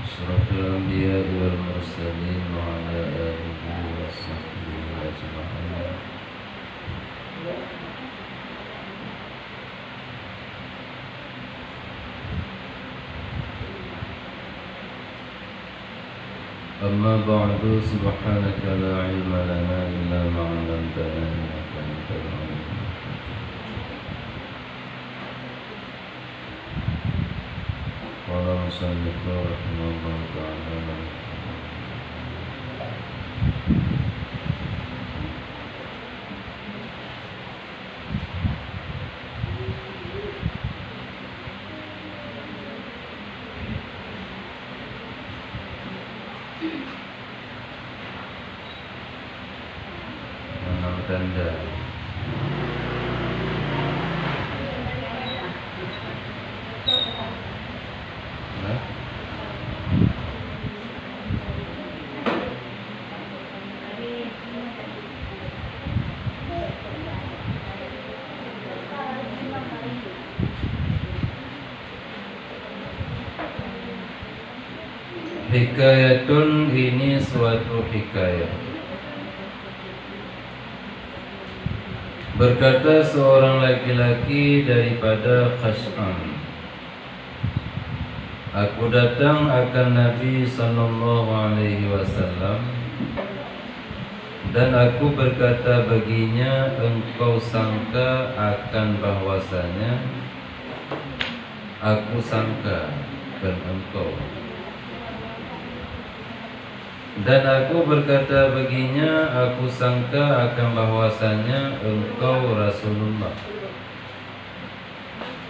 أشرف الأنبياء والمرسلين وعلى آله وصحبه أجمعين. أما بعد سبحانك لا علم لنا إلا ما علمتنا إنك أنت العليم الحكيم. قال المصنف رحمه الله تعالى: menang tanda hikayatun, ini suatu hikayat. Berkata seorang laki-laki daripada Khash'am, aku datang akan Nabi SAW dan aku berkata baginya, engkau sangka akan bahwasanya aku sangka dan engkau. Dan aku berkata baginya, aku sangka akan bahwasanya engkau Rasulullah.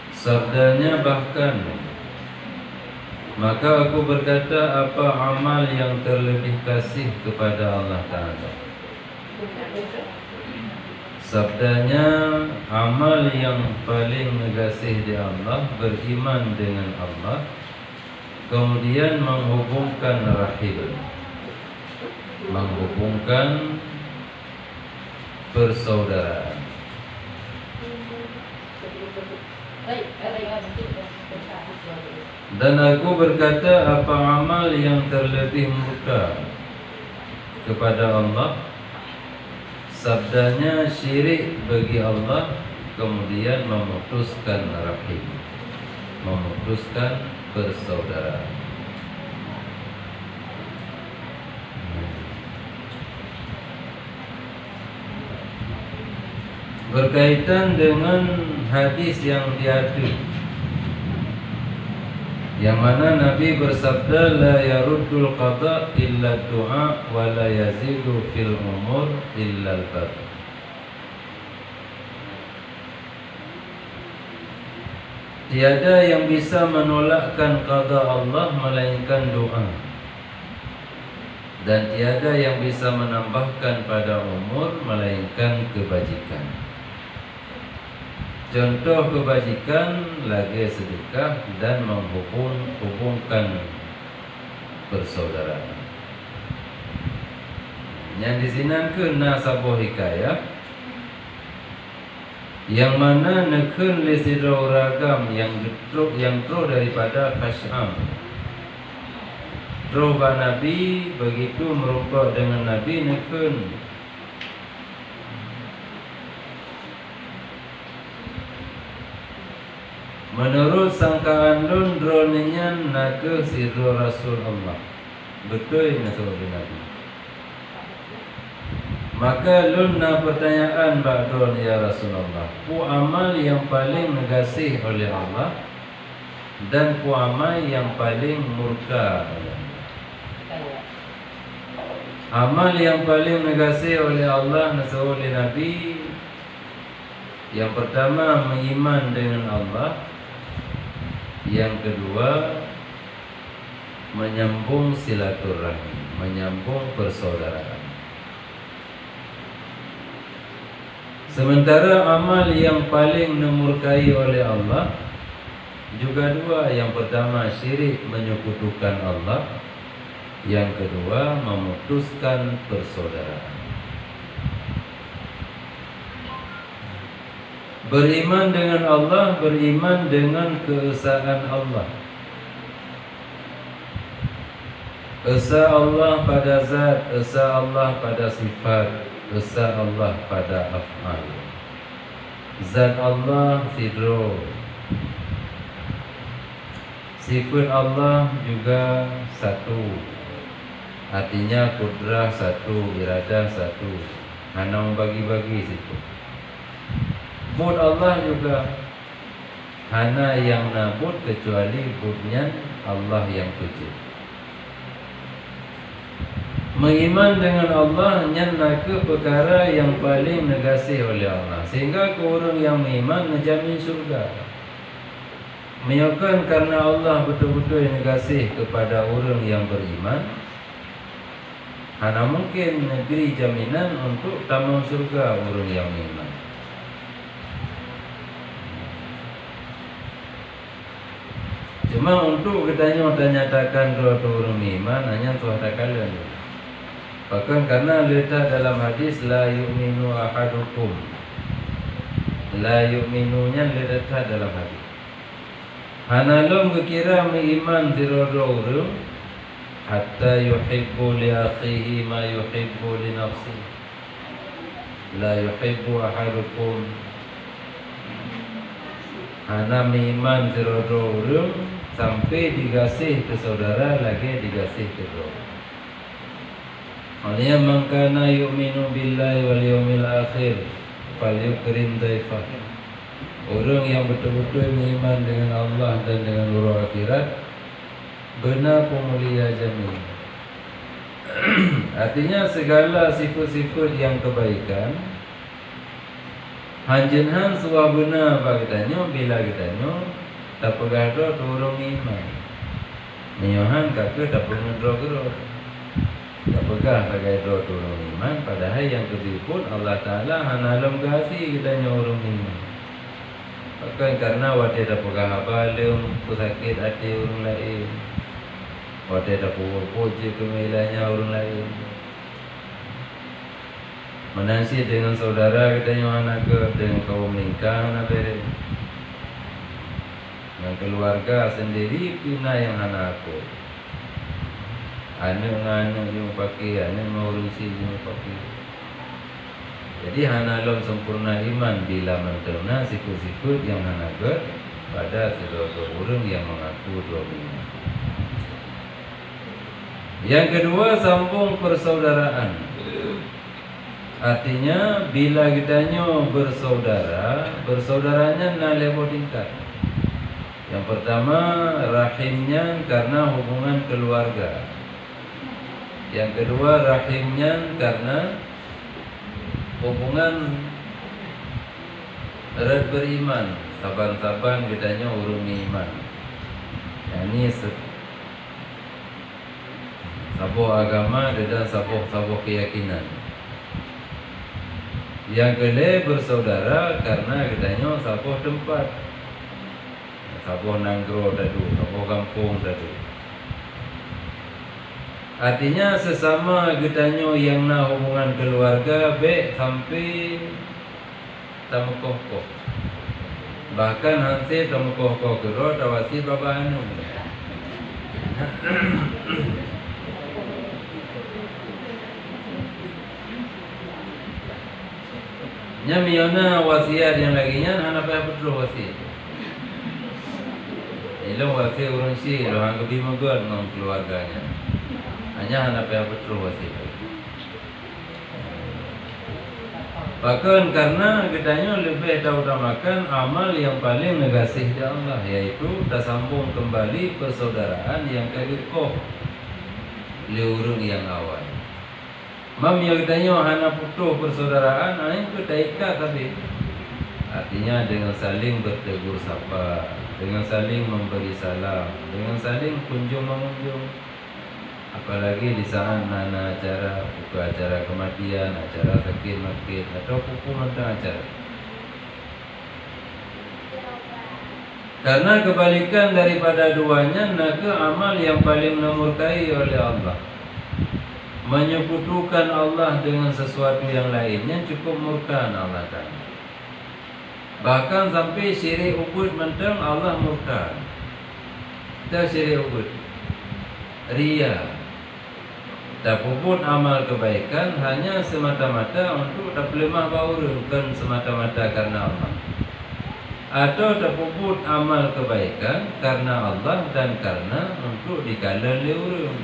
Sabdanya bahkan, maka aku berkata, apa amal yang terlebih kasih kepada Allah Ta'ala? Sabdanya, amal yang paling kasih di Allah, beriman dengan Allah, kemudian menghubungkan rahim, menghubungkan persaudaraan. Dan aku berkata, apa amal yang terlebih murka kepada Allah? Sabdanya, syirik bagi Allah, kemudian memutuskan rahim, memutuskan persaudaraan. Berkaitan dengan hadis yang diadu, yang mana Nabi bersabda, la yaruddul qada illa du'a wa la yazidu fil umur illa al-bar. Tiada yang bisa menolakkan qada Allah melainkan doa, dan tiada yang bisa menambahkan pada umur melainkan kebajikan. Contoh kebajikan lagi sedekah dan menghubungkan persaudaraan. Yang disinankeun sabuh hikayah yang mana nekeun li sidra ragam yang tro daripada Khash'am. Tro ba Nabi begitu merupa dengan Nabi nekeun. Menurut sangkaan lun droninya nake sidro Rasul Allah. Betul nasul Nabi. Maka lun na pertanyaan ba'don ya Rasulullah, ku amal yang paling negasih oleh Allah dan ku amal yang paling murka oleh Allah. Amal yang paling negasih oleh Allah nasul Nabi, yang pertama mengiman dengan Allah, yang kedua menyambung silaturahmi, menyambung persaudaraan. Sementara amal yang paling dimurkai oleh Allah juga dua. Yang pertama syirik, menyekutukan Allah. Yang kedua memutuskan persaudaraan. Beriman dengan Allah, beriman dengan keesaan Allah. Esa Allah pada zat, esa Allah pada sifat, esa Allah pada af'al. Zat Allah sidro, sifat Allah juga satu, artinya kudrah satu, iradah satu, hanya membagi-bagi situ. Bud Allah juga hana yang nabut kecuali budnya Allah yang tujuh. Mengiman dengan Allah nyana ke perkara yang paling negasi oleh Allah, sehingga ke orang yang mengiman menjamin surga. Menyokong karena Allah betul-betul negasi kepada orang yang beriman, hana mungkin beri jaminan untuk tamu surga orang yang beriman. Cuma untuk kita nyatakan doa orang beriman hanya tuh ada kalian. Bahkan karena letak dalam hadis la yu'minu ahadukum, la yu'minunya letak dalam hadis. Hanalom kekira mengiman tirodo orang hatta yuhibbu li akhihi ma yuhibbu li nafsihi. La yuhibbu ahadukum, hana mengiman tirodo orang sampai digasih ke saudara lagi digasih ke saudara. Aliyah mangkana yu'minu billahi wal yawmil akhir falyukrim daifah. Orang yang betul-betul beriman dengan Allah dan dengan hari akhirat, benar pemulia jamin. Artinya segala sifat-sifat yang kebaikan hanjenhan suah benar bagdanyo bila kitanya tak pegado orang iman. Nyohan kakek tak pengedro-gedro, tak pegah sebagai doa orang iman. Padahal yang kedua pun Allah Ta'ala hanalam kasih kita orang iman. Bahkan karena wadah tak pegah abalum sakit hati orang lain, wadah tak puji kemilanya orang lain, menasih dengan saudara kita yang anak ke dengan kaum nikah anak beri, dengan keluarga sendiri pina yang anak aku. Anak-anak yang pakai, anak mengurusi yang pakai. Jadi hana lom sempurna iman bila mentena sikut-sikut yang hana ber pada seluruh orang yang mengaku dua iman. Yang kedua, sambung persaudaraan. Artinya bila kitanya bersaudara, bersaudaranya na level tingkat. Yang pertama rahimnya karena hubungan keluarga. Yang kedua rahimnya karena hubungan erat beriman, saban-saban kitanya urung iman. Ini sabuh agama dan sabuh keyakinan. Yang kedua bersaudara karena kitanya sabuh tempat, sabuh nanggro dadu, sabuh kampung dadu. Artinya sesama kitanya yang na hubungan keluarga be sampai tamukoh-koh. Bahkan hansi tamukoh-koh kero tawasi bapa anu. Nya miona wasiat yang laginya hana payah betul wasiat. Ilmu wasiat urang si lo hang bima god ngom keluarganya. Hanya hana payah betul wasiat. Bahkan karena kitanya lebih utamakan amal yang paling negasih di Allah, yaitu dah sambung kembali persaudaraan yang kagikoh liurung yang awal. Mam yang kitanya hana putuh persaudaraan, itu daika tapi artinya dengan saling bertegur sapa, dengan saling memberi salam, dengan saling kunjung mengunjung. Apalagi di saat nana acara, buka acara kematian, acara sakit makit, atau hukuman acara. Karena kebalikan daripada duanya, naga amal yang paling memurkai oleh Allah. Menyekutukan Allah dengan sesuatu yang lainnya cukup murka Allah Ta'ala. Bahkan sampai syirik ubud mentang Allah murka. Kita syirik ubud, ria, Tak puput amal kebaikan hanya semata-mata untuk tak lemah bau bukan semata-mata karena Allah. Atau tak puput amal kebaikan karena Allah dan karena untuk dikala orang.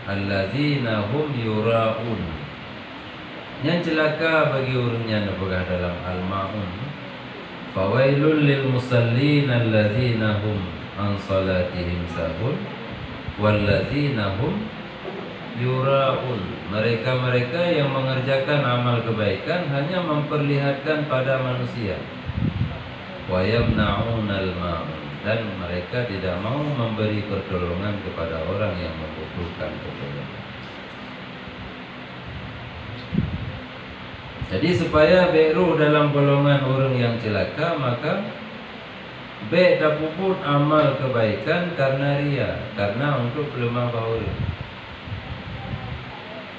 Allazina hum yura'un. Yang celaka bagi orang yang napegah dalam Al-Ma'un. Fawailul lil musallin allazina hum an salatihim sahun wallazina hum yura'un. Mereka-mereka yang mengerjakan amal kebaikan hanya memperlihatkan pada manusia. Wa yamna'unal ma'un. Dan mereka tidak mau memberi pertolongan kepada orang yang membutuhkan pertolongan. Jadi supaya beru dalam golongan orang yang celaka, maka be dah puput amal kebaikan karena ria, karena untuk pelemah bahu.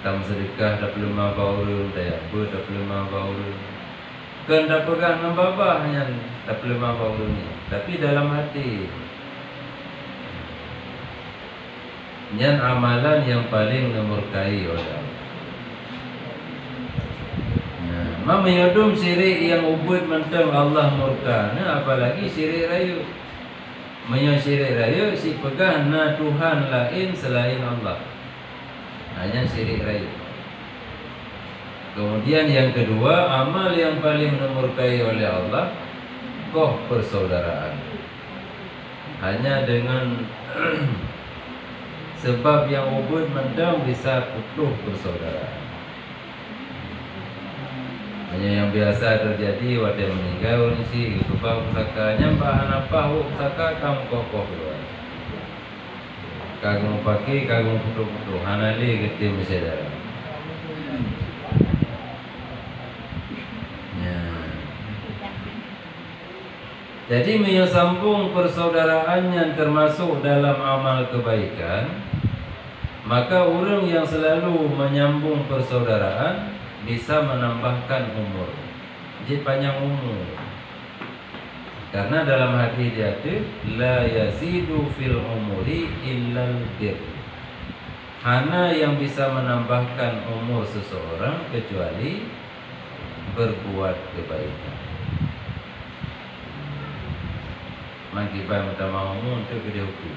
Tam sedekah dah pelemah bahu, dah apa dah pelemah bahu. Kan dah pegang nambah yang dah pelemah bahu ni, tapi dalam hati. Yang amalan yang paling dimurkai oleh Allah. Menyodom syirik yang ubud mentang Allah murka. Nah, apalagi syirik rayu. Menyo syirik rayu si pegah na Tuhan lain selain Allah. Hanya syirik rayu. Kemudian yang kedua, amal yang paling dimurkai oleh Allah, koh persaudaraan. Hanya dengan sebab yang ubud mentang bisa putus persaudaraan. Hanya yang biasa terjadi waktu meninggal orang si gitu bah pusakanya bahan apa pusaka kamu kokoh keluar. Kagum pakai kagum putu-putu hanali gitu misalnya. Ya. Jadi menyambung persaudaraan yang termasuk dalam amal kebaikan, maka orang yang selalu menyambung persaudaraan bisa menambahkan umur. Jadi panjang umur. Karena dalam hadis dia itu la yazidu fil umuri illal bir. Hana yang bisa menambahkan umur seseorang kecuali berbuat kebaikan. Mangkibai utama umur untuk dihukum.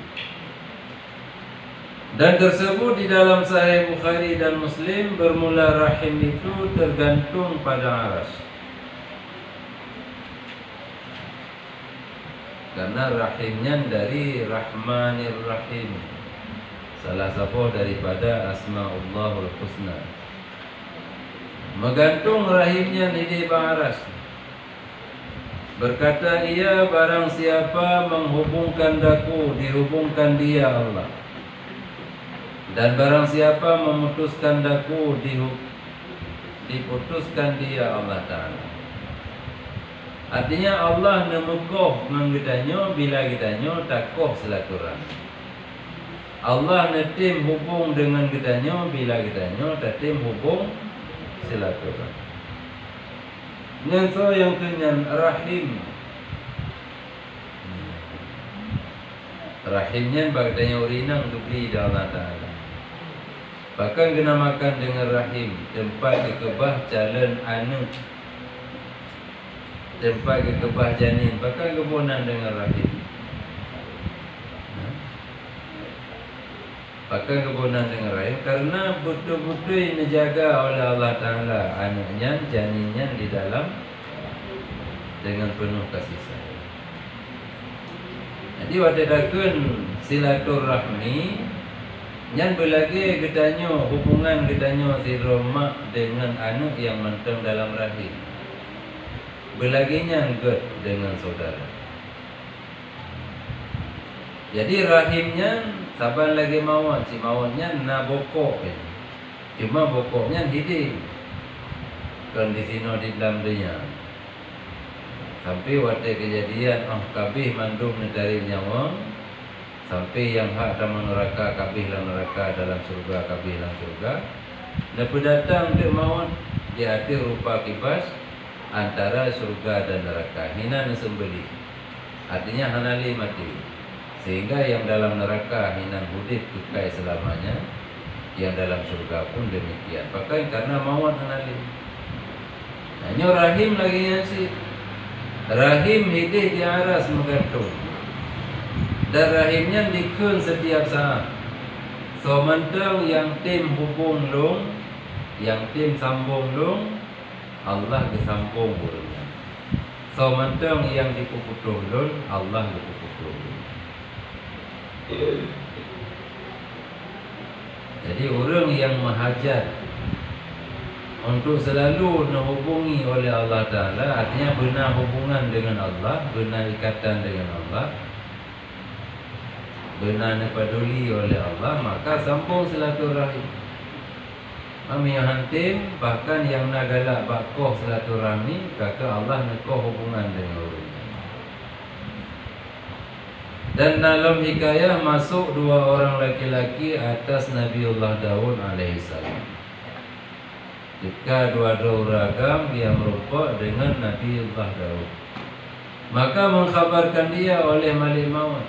Dan tersebut di dalam Sahih Bukhari dan Muslim, bermula rahim itu tergantung pada aras. Karena rahimnya dari Rahmanir Rahim, salah satu daripada Asma'ullahul Husna. Menggantung rahimnya di aras. Berkata ia, barang siapa menghubungkan daku, dihubungkan dia Allah. Dan barang siapa memutuskan daku, diputuskan dia Allah Ta'ala. Artinya Allah nemukoh menggedanyo bila gedanyo takoh silaturahmi. Allah netim hubung dengan gedanyo bila gedanyo tatim hubung silaturahmi. Yang yang kenyan rahim. Rahimnya bagdanya urinang dibeli Allah Ta'ala. Bahkan dinamakan dengan rahim, tempat kekebah calon anak, tempat kekebah janin, bahkan kebunan dengan rahim. Bahkan kebunan dengan rahim karena betul-betul dijaga oleh Allah Ta'ala anaknya, janinnya di dalam dengan penuh kasih sayang. Jadi wadadakan silaturahmi yang berlagi gedanyo hubungan gedanyo si Roma dengan anak yang mentang dalam rahim. Berlaginya ged dengan saudara. Jadi rahimnya saban lagi mawon, si mawonnya na bokok. Cuma bokoknya hidup. Kondisino di dalam dunia. Sampai waktu kejadian kabih mandum dari nyawa. Sampai yang hak dalam neraka kabih dalam neraka, dalam surga kabih dalam surga. Lepas datang untuk maut, dia ada rupa kibas antara surga dan neraka. Hina sembeli. Artinya hanali mati. Sehingga yang dalam neraka hinan hudib kekal selamanya, yang dalam surga pun demikian. Pakai karena mawat analim. Hanya rahim lagi yang si rahim hidih di aras menggantung. Dan rahimnya dikun setiap saat. So mentang yang tim hubung long, yang tim sambung long, Allah kesambung burungnya. So mentang yang dikuputuh long, Allah dikuputuh. Jadi orang yang menghajat untuk selalu menghubungi oleh Allah Ta'ala, artinya benar hubungan dengan Allah, benar ikatan dengan Allah, benar peduli oleh Allah, maka sambung silaturahim. Kami yang hantim, bahkan yang nak galak bakoh silaturahmi, kata Allah nekoh hubungan dengan orangnya. Dan dalam hikayah masuk dua orang laki-laki atas Nabiullah Daud alaihissalam. Jika dua-dua ragam dia merupa dengan Nabiullah Daud, maka mengkhabarkan dia oleh Malik Maut.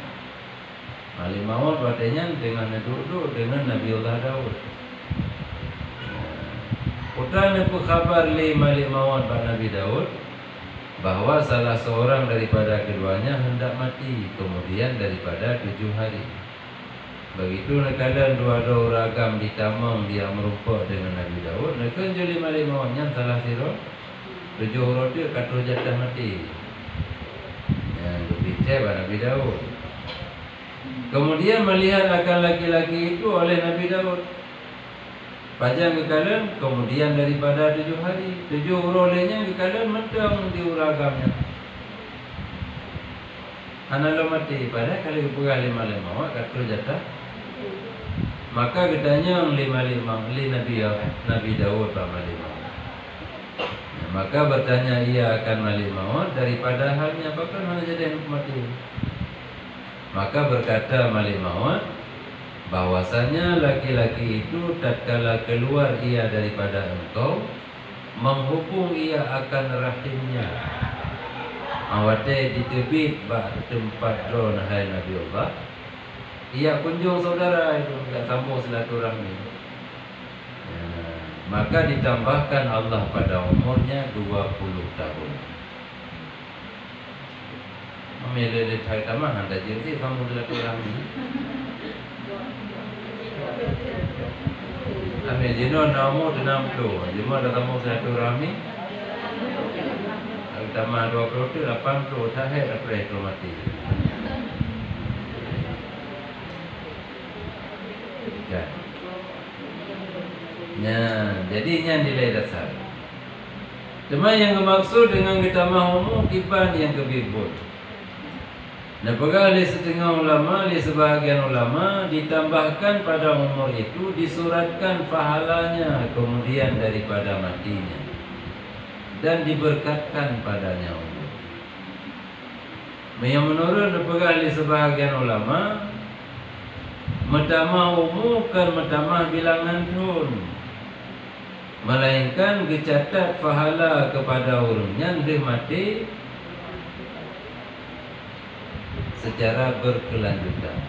Malik Maut artinya dengan duduk dengan Nabiullah Daud. Utama ku khabar li Malik Maut pada Nabi Daud bahwa salah seorang daripada keduanya hendak mati kemudian daripada 7 hari. Begitu nekalan dua-dua ragam ditamang dia merupa dengan Nabi Daud, nekan juli Malik Mautnya salah siro 7 huruf dia kata jatah mati. Yang berbicara pada Nabi Daud. Kemudian melihat akan laki-laki itu oleh Nabi Daud. Panjang kekalan, kemudian daripada 7 hari 7 urolenya kekalan mentang di uragamnya Analau mati pada kali pura 5 kata jatah. Maka katanya 5 Nabi Daud pada 5. Maka bertanya ia akan Malik Maut daripada halnya apakah mana jadi yang mati. Maka berkata Malik Maut bahwasanya laki-laki itu tatkala keluar ia daripada engkau, menghubung ia akan rahimnya. Awate ditebit bah tempat drone hai Nabi Allah. Ia kunjung saudara itu enggak sambung silaturahmi. Maka ditambahkan Allah pada umurnya 20 tahun. Memilih hai tamah anda jadi sambung silaturahmi. Amin jino namu denam tu. Jumlah datang silaturahmi. Tambah 20 tu 80 tahun daripada itu mati. Ya. Nah, jadinya nilai dasar. Cuma yang dimaksud dengan kita mahu kiban yang kebibut. Dan oleh setengah ulama, oleh sebahagian ulama ditambahkan pada umur itu disuratkan pahalanya kemudian daripada matinya dan diberkatkan padanya umur. Yang menurut oleh sebahagian ulama, metamah umur kan metamah bilangan pun, melainkan dicatat pahala kepada orangnya dia mati secara berkelanjutan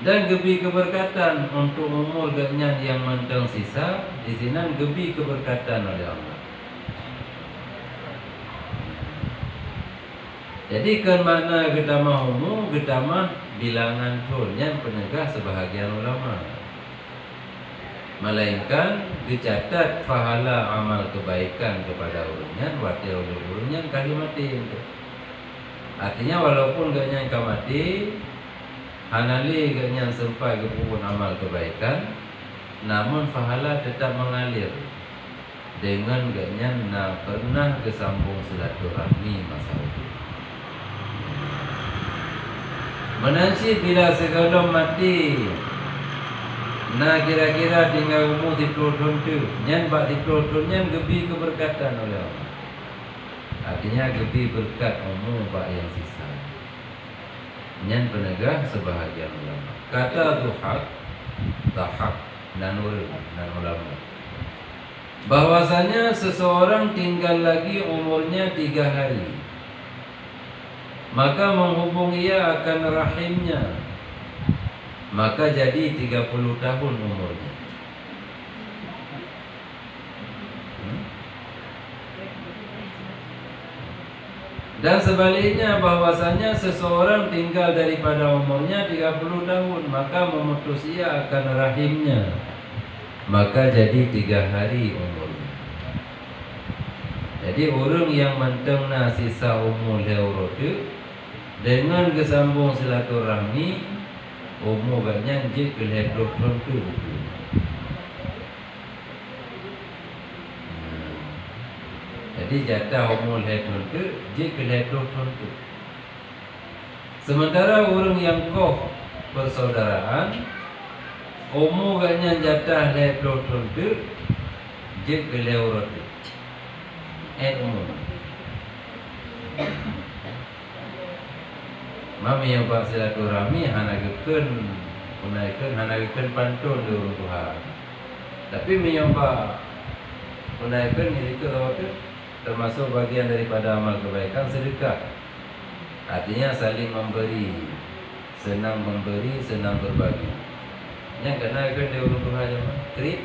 dan gebi keberkatan untuk umur gaknya yang mentang sisa di sini gebi keberkatan oleh Allah. Jadi kan mana kita mahu umur kita mah bilangan pun yang penegah sebahagian ulama, melainkan dicatat pahala amal kebaikan kepada orangnya waktu orangnya kali mati itu. Artinya walaupun gaknya yang mati, hanali gaknya sampai ke pun amal kebaikan, namun pahala tetap mengalir dengan gaknya nak pernah kesambung silaturahmi masa itu. Menansi bila segalom mati, nah kira-kira tinggal umur 10 tahun tu, nyan bak 10 tahun nyan gebi keberkatan oleh Allah. Artinya gebi berkat umur bak yang sisa. Nyan penegah sebahagian ulama. Kata duhak, tahak dan ulama. Bahwasanya seseorang tinggal lagi umurnya 3 hari. maka menghubung ia akan rahimnya, maka jadi 30 tahun umurnya. Dan sebaliknya bahwasanya seseorang tinggal daripada umurnya 30 tahun, maka memutus ia akan rahimnya, maka jadi 3 hari umurnya. Jadi orang yang mentengna sisa umur leurode dengan kesambung silaturahmi umur banyak jik kelihatan tentu. Jadi jatah umur tentu jik kelihatan tentu. Sementara orang yang koh persaudaraan umur banyak jatah leher tentu jik kelihatan umur. Mami yang buat silaturahmi hanagakeun unaikeun hanagakeun pantun di urang Tuhan. Tapi menyembah unaikeun milikeun waktu termasuk bagian daripada amal kebaikan sedekah. Artinya saling memberi, senang berbagi. Yang kenaikeun di urang Tuhan zaman trip.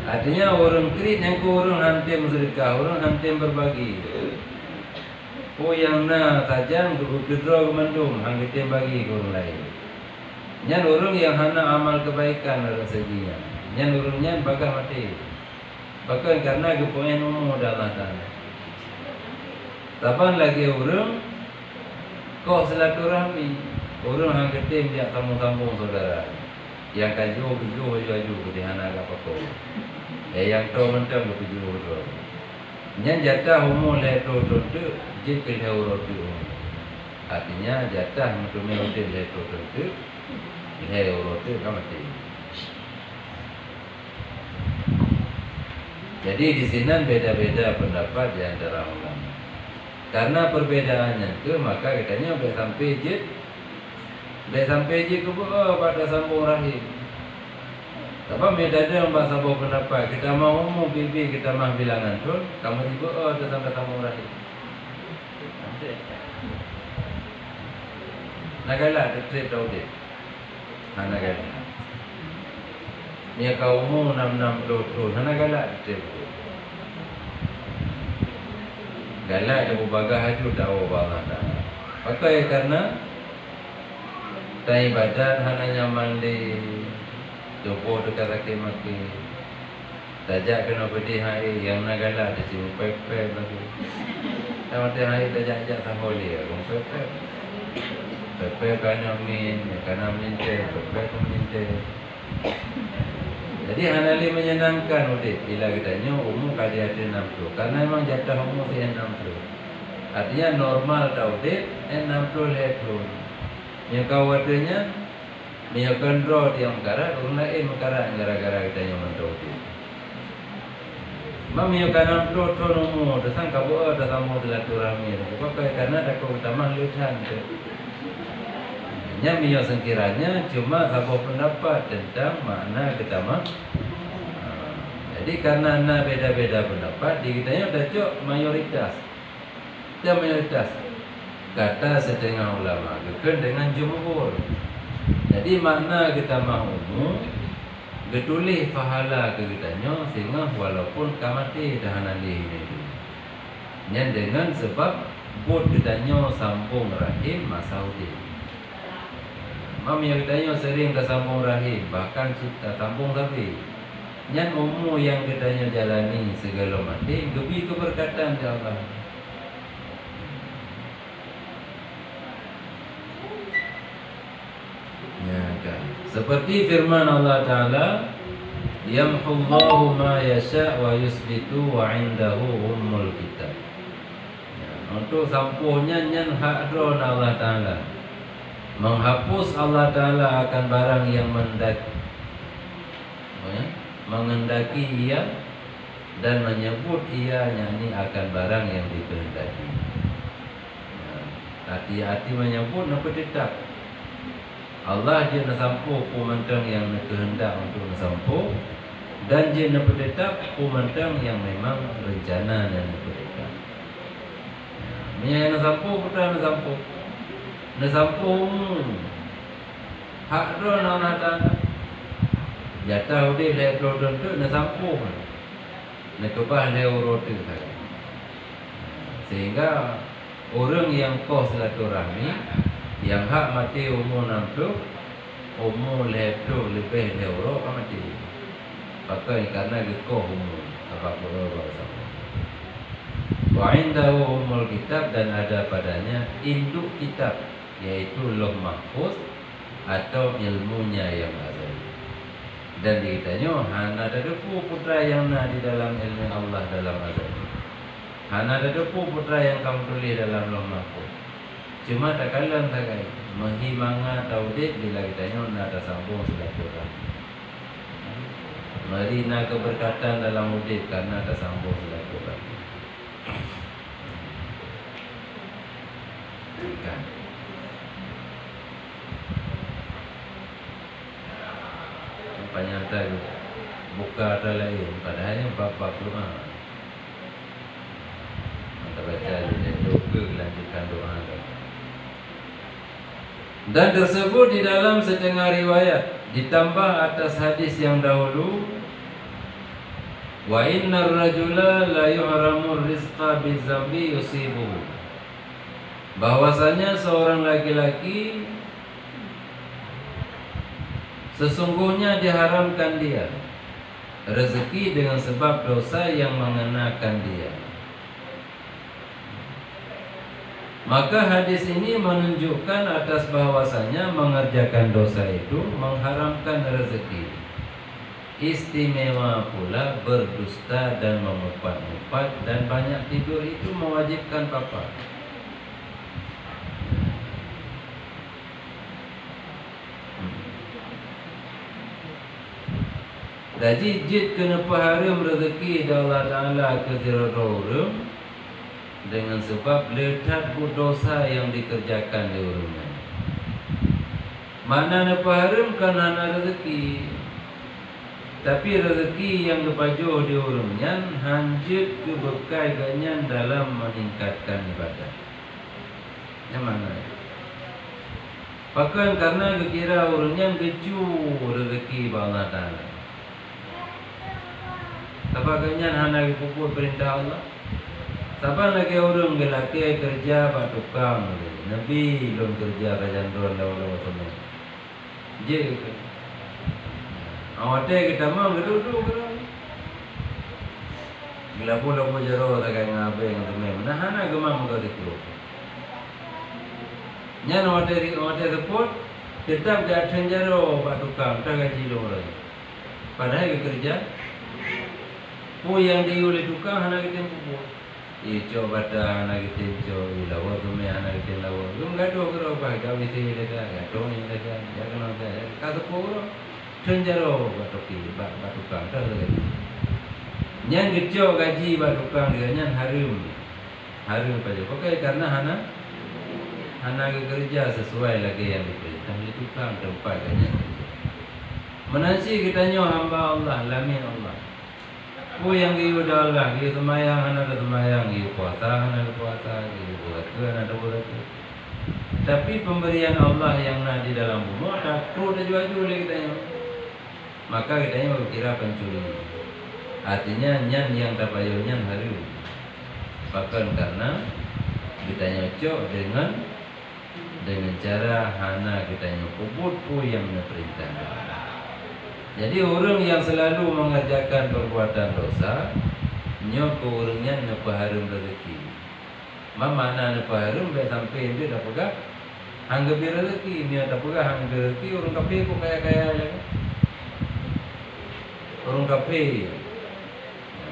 Artinya orang krit yang orang hantim sedekah, orang hantim berbagi. Oh yang na saja gedro kemandung, hantim bagi ke orang lain. Nyan orang yang hana amal kebaikan ada seginya. Nyan orangnya bakal mati. Bakal karena kepoin umum dalam tanah. Tapan lagi orang kau silaturahmi, orang hantim dia sambung saudara. Yang kaju ke hana apa-apa. Yang tahu mentang lebih jauh. Yang jatah umur leher tentu jika leher tentu. Artinya jatah untuk meudi leher tentu leher tentu kamati. Jadi di sini beda-beda pendapat di antara ulama. Karena perbedaannya itu maka katanya sampai je ke pada sambung rahim. Tapi beda yang bahasa bawa pendapat. Kita mau umum bibi, kita mah bilangan pun kamu juga ada sampai sambung rahim. Nagala detrip tahu deh. Nagala. Ni kau umum 66 tahun. Nagala detrip. Galak ada berbagai haju tahu banget. Pakai karena tai badan hanya nyaman di Joko dekat kaki maki. Tajak kena pedih hari yang nak galak dia cium pep-pep lagi. Tamat hari tajak tak boleh orang pep-pep. Pep-pep kana min pep-pep minte. Jadi hanali menyenangkan udik bila katanya umur kali ada 60. Karena memang jatah umur dia 60. Artinya normal tau udik 60 leher. Yang kawatirnya Miyakan roh dia mengkarat, orang lain mengkarat gara-gara kita yang mentauti. Miyakan roh nomu, dasang kabo, dasang mau silaturahmi. Bukan karena takut utama lutan. Nya miyak sekiranya cuma satu pendapat tentang makna kita mah. Jadi karena beda-beda pendapat, di kitanya udah cok mayoritas. Dia mayoritas. Kata setengah ulama, bukan dengan jumhur. Jadi makna kita mahu getulih pahala ke kitanya sehingga walaupun kamati dahanan ini. Yang dengan sebab buat kitanya sambung rahim masaudi. Mami yang kitanya sering tersambung rahim bahkan kita sambung tapi yang umur yang kitanya jalani segala mati lebih keberkatan ya Allah. Ya, kan? Seperti firman Allah Ta'ala, yamhullahu ma yasha' wa yusbitu wa indahu ummul kitab. Ya, untuk sampuhnya nyan hakdron Allah Ta'ala, menghapus Allah Ta'ala akan barang yang mengendaki ia dan menyebut ia nyanyi akan barang yang dikehendaki. Ya, hati-hati menyebut apa tetap Allah dia nak sampu pemandang yang nak kehendak untuk nak sampu Dan je na pedetap pemandang yang memang rencana dan pedetap. Nya na sampo putra na sampo. Na sampo hak do na nata. Jatah udah le produk tu na sampo. Na kebah le urut tu. Sehingga orang yang kos silaturahmi yang hak mati umur 60 umur lepro lebih le urut mati. Pakai karena gekoh umur apa berapa sama. Wa indahu umul kitab dan ada padanya induk kitab yaitu Lauh Mahfuz atau ilmunya yang azali. Dan ditanya hana ada putra yang na di dalam ilmu Allah dalam azali. Hana ada putra yang kamu tulis dalam Lauh Mahfuz. Cuma tak kalah tak kait menghimanga tauhid bila ditanya na tersambung silaturahmi. Mari nak keberkatan dalam hidup karena tersambung silaturahmi. Kan? Panyata buka ada lain, padahal yang bapa rumah. Kita baca di doa lanjutkan doa. Dan tersebut di dalam setengah riwayat ditambah atas hadis yang dahulu wa innar rajula la yuhramur rizqa bizambi yusibuhu, bahwasanya seorang laki-laki sesungguhnya diharamkan dia rezeki dengan sebab dosa yang mengenakan dia. Maka hadis ini menunjukkan atas bahwasanya mengerjakan dosa itu mengharamkan rezeki. Istimewa pula berdusta dan mengumpat-ngumpat dan banyak tidur itu mewajibkan papa. Jadi jid kena haram rezeki Allah Ta'ala ke zirah dengan sebab letak dosa yang dikerjakan di urungnya. Mana nak haram kerana rezeki, tapi rezeki yang dipaju di urungnya hanjut ke bekai ganyan dalam meningkatkan ibadah. Yang mana? Bahkan karena kira urungnya geju rezeki Allah Ta'ala. Tapi ganyan hana pupuk perintah Allah. Siapa lagi orang lelaki kerja pak tukang, Nabi belum kerja kerjaan orang lawan semua. Je, awak kita mau duduk kerana. Bila pula jero tak kaya ngabe yang temem. Nah, hana gemam muka dikru. Nyan awak report tetap jatuh jero pak tukang tak gaji orang. Padahal kerja, pu yang diulih tukang hana kita pupuk. Ijo bata anak kita ijo ilawa kami anak kita ilawa. Kami gaduh kerana apa? Kami sih leda, gaduh ni leda. Jangan ada. Kata pura, cenjaro batuki, batukang tak lagi. Yang gejo gaji batukang dia yang harum pada. Pakai karena hana kerja sesuai lagi yang diperintah di tukang tempat ganyan. Menansi kita nyo hamba Allah, lamin Allah. Ku yang giudah Allah, giu semayang, hana ada semayang, giu puasa, hana ada puasa, giu buat ke, hana ada buat ke. Tapi pemberian Allah yang nak di dalam bumi, tak perlu jual kita yang. Maka kita yang berkira pencuri. Artinya nyan yang tak payah nyan haru. Bahkan karena kita nyocok dengan cara hana kita nyokubut ku yang diperintah. Jadi orang yang selalu mengerjakan perbuatan dosa, nyok orangnya nepaharum rezeki. Mana nepaharum dah sampai dia dah pegang, anggap rezeki, dia dah pegang anggap rezeki. Orang kafe pun kaya lagi. Orang kafe,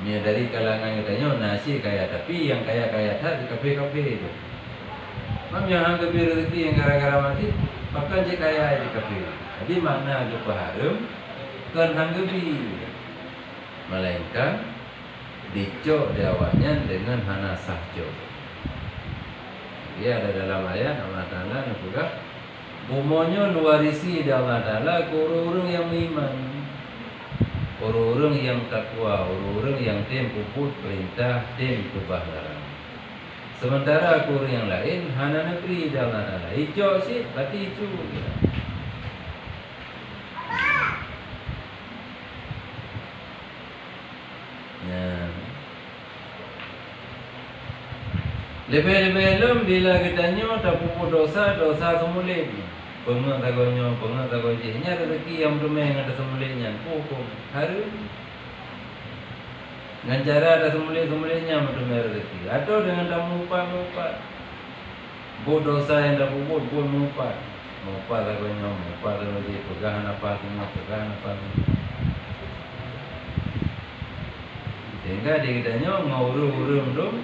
dia dari kalangan katanya nasi kaya, tapi yang kaya tak di kafe itu. Mam yang anggap rezeki yang gara-gara mati, maka dia kaya di kafe. Jadi mana nepaharum? Kan hanggebi, melainkan dicok diawaknya dengan hana sahjo. Dia ada dalam ayat Allah Ta'ala juga bumonyo nuwarisi di Allah Ta'ala kurung yang iman. orang-orang yang takwa, orang-orang yang tim puput perintah, tim tubah larang. Sementara aku orang yang lain hana negeri dalam ala hijau sih, berarti itu. Ya. Lebih-lebih lem bila kita nyo tak puput dosa semulin. Pengetahuannya, pengetahuannya rezeki yang bermain ada semulitnya. Pokok hari dengan cara ada semulitnya bermain rezeki. Atau dengan tak mupat. Buat dosa yang tak puput, buat mupat. Mupat tahuannya, mupat tahuannya. Pegahan apa semua. Sehingga di kita nyo ngurung dong.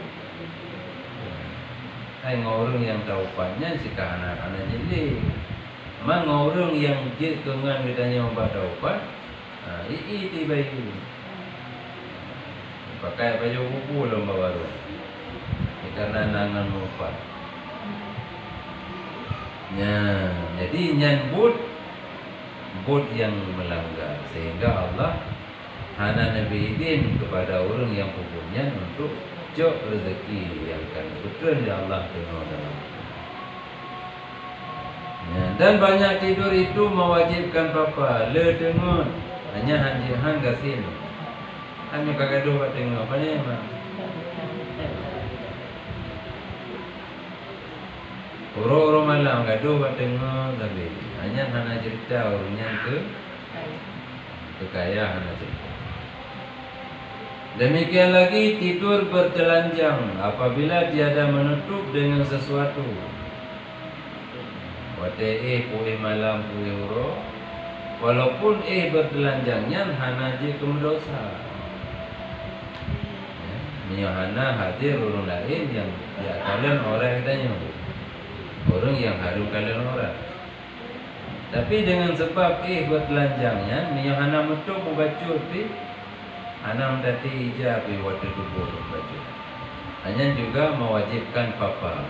Ngurung yang taupannya si anak-anak jadi. Mang orang yang jid kengan ditanya ubat upat, tiba itu pakai baju kuku lomba baru, karena nangan upat. Jadi nyambut bud yang melanggar, sehingga Allah hana nabi idin kepada orang yang punya untuk jok rezeki yang kan betul ya Allah dengan dalam. Dan banyak tidur itu mewajibkan papa le dengon hanya han gasin hanya kagak buat tengok apa ni mah orang malam gaduh buat tengok tapi hanya cerita orangnya ke kaya hana cerita. Demikian lagi tidur bertelanjang apabila tiada menutup dengan sesuatu. Wate puih malam puih uro, walaupun bertelanjangnya hana je kemendosa. Hana hadir orang lain yang kalian orang katanya, orang yang harum kalian orang. Tapi dengan sebab bertelanjangnya, hana metuk membacut pi, hana mendati ijab pi wate tubuh membacut. Hanya juga mewajibkan papa,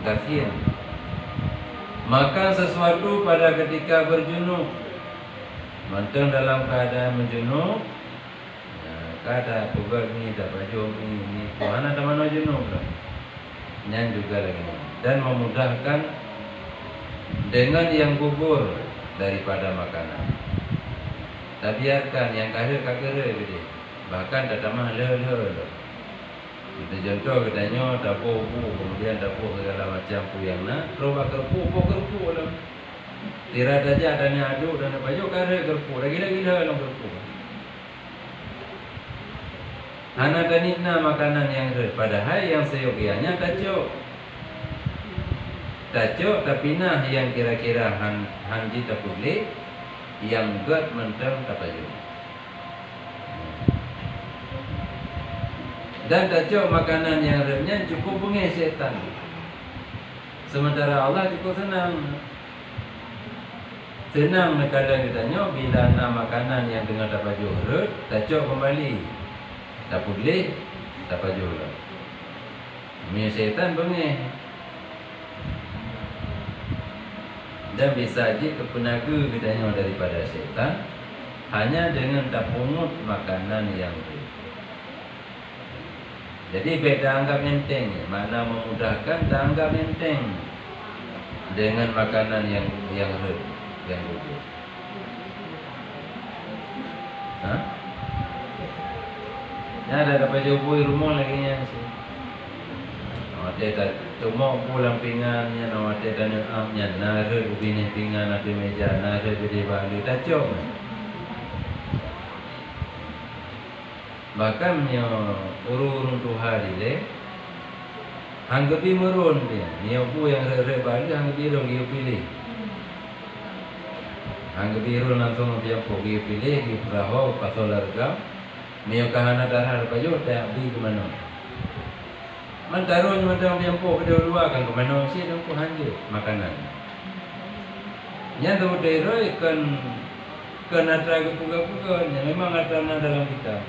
kasihan. Makan sesuatu pada ketika berjunub, manteng dalam keadaan menjunub, keadaan tugas ni tak baju ni mana tak mana junub lah, nyan juga lagi, dan memudahkan dengan yang gugur daripada makanan. Tak biarkan yang kagere gitu, bahkan tak tamah le. Kita contoh katanya dapur kemudian dapur segala macam yang nak coba kerpu lah. Tira saja adanya aduk dan apa jo kare kerpu lagi dalam kerpu. Hana tanitna makanan yang padahal yang seyogianya tacok tapi nah yang kira-kira hanji tak boleh yang god mentang tak baju. Dan tacok makanan yang remnya cukup bungai setan. Sementara Allah cukup senang kadang ditanya bila nak makanan yang dengan tak baju heret, tacok kembali. Tak boleh, tak baju lah. Bungai setan bungai. Dan bisa je kepenaga katanya daripada setan hanya dengan tak pungut makanan yang itu. Jadi baik dah anggap enteng, mana memudahkan dah anggap enteng dengan makanan yang gugur. Ya ada dapat jumpa rumah lagi yang sih. Ada tak cuma pulang pingannya, ada dan amnya, nara ubini pingan ada meja, nara beri balik tak cok. Bahkan urung Tuhan dia hanggapi merun dia. Niapu yang balik hanggapi rong dia pilih. Hanggapi rong langsung dia pergi pilih di perahu pasal larga. Niau kahana darah pajo tak beli ke mana. Mantarun macam dia ke luar kan ke mana sih dan ku hangge makanan. Nya tu deroi kan atra ke puga-puga memang atrana dalam kitab.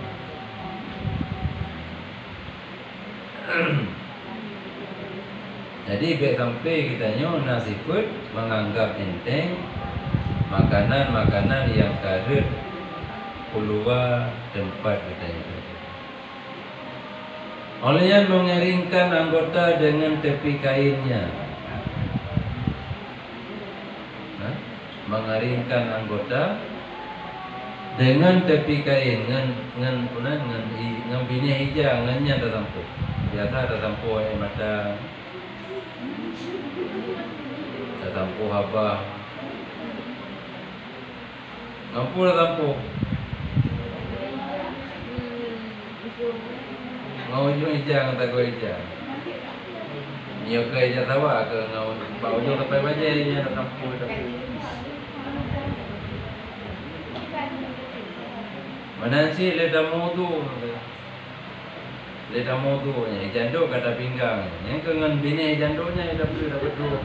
Jadi baik sampai kita nasi food menganggap enteng makanan-makanan yang karet keluar tempat kita itu. Olehnya mengeringkan anggota dengan tepi kainnya. Mengeringkan anggota dengan tepi kain ngan bini hija ngannya ada tampu. Biasa ada tampu air mata. Ada tampu haba. Ngampu ada tampu. Ngau ujung hija ngata ko hija. Nyo ke hija tawa ke ngau ba ujung sampai baje nya ada tampu tapi. Mana sih leda modu nya jando kata pinggang yang dengan bini jandonya dapat dua.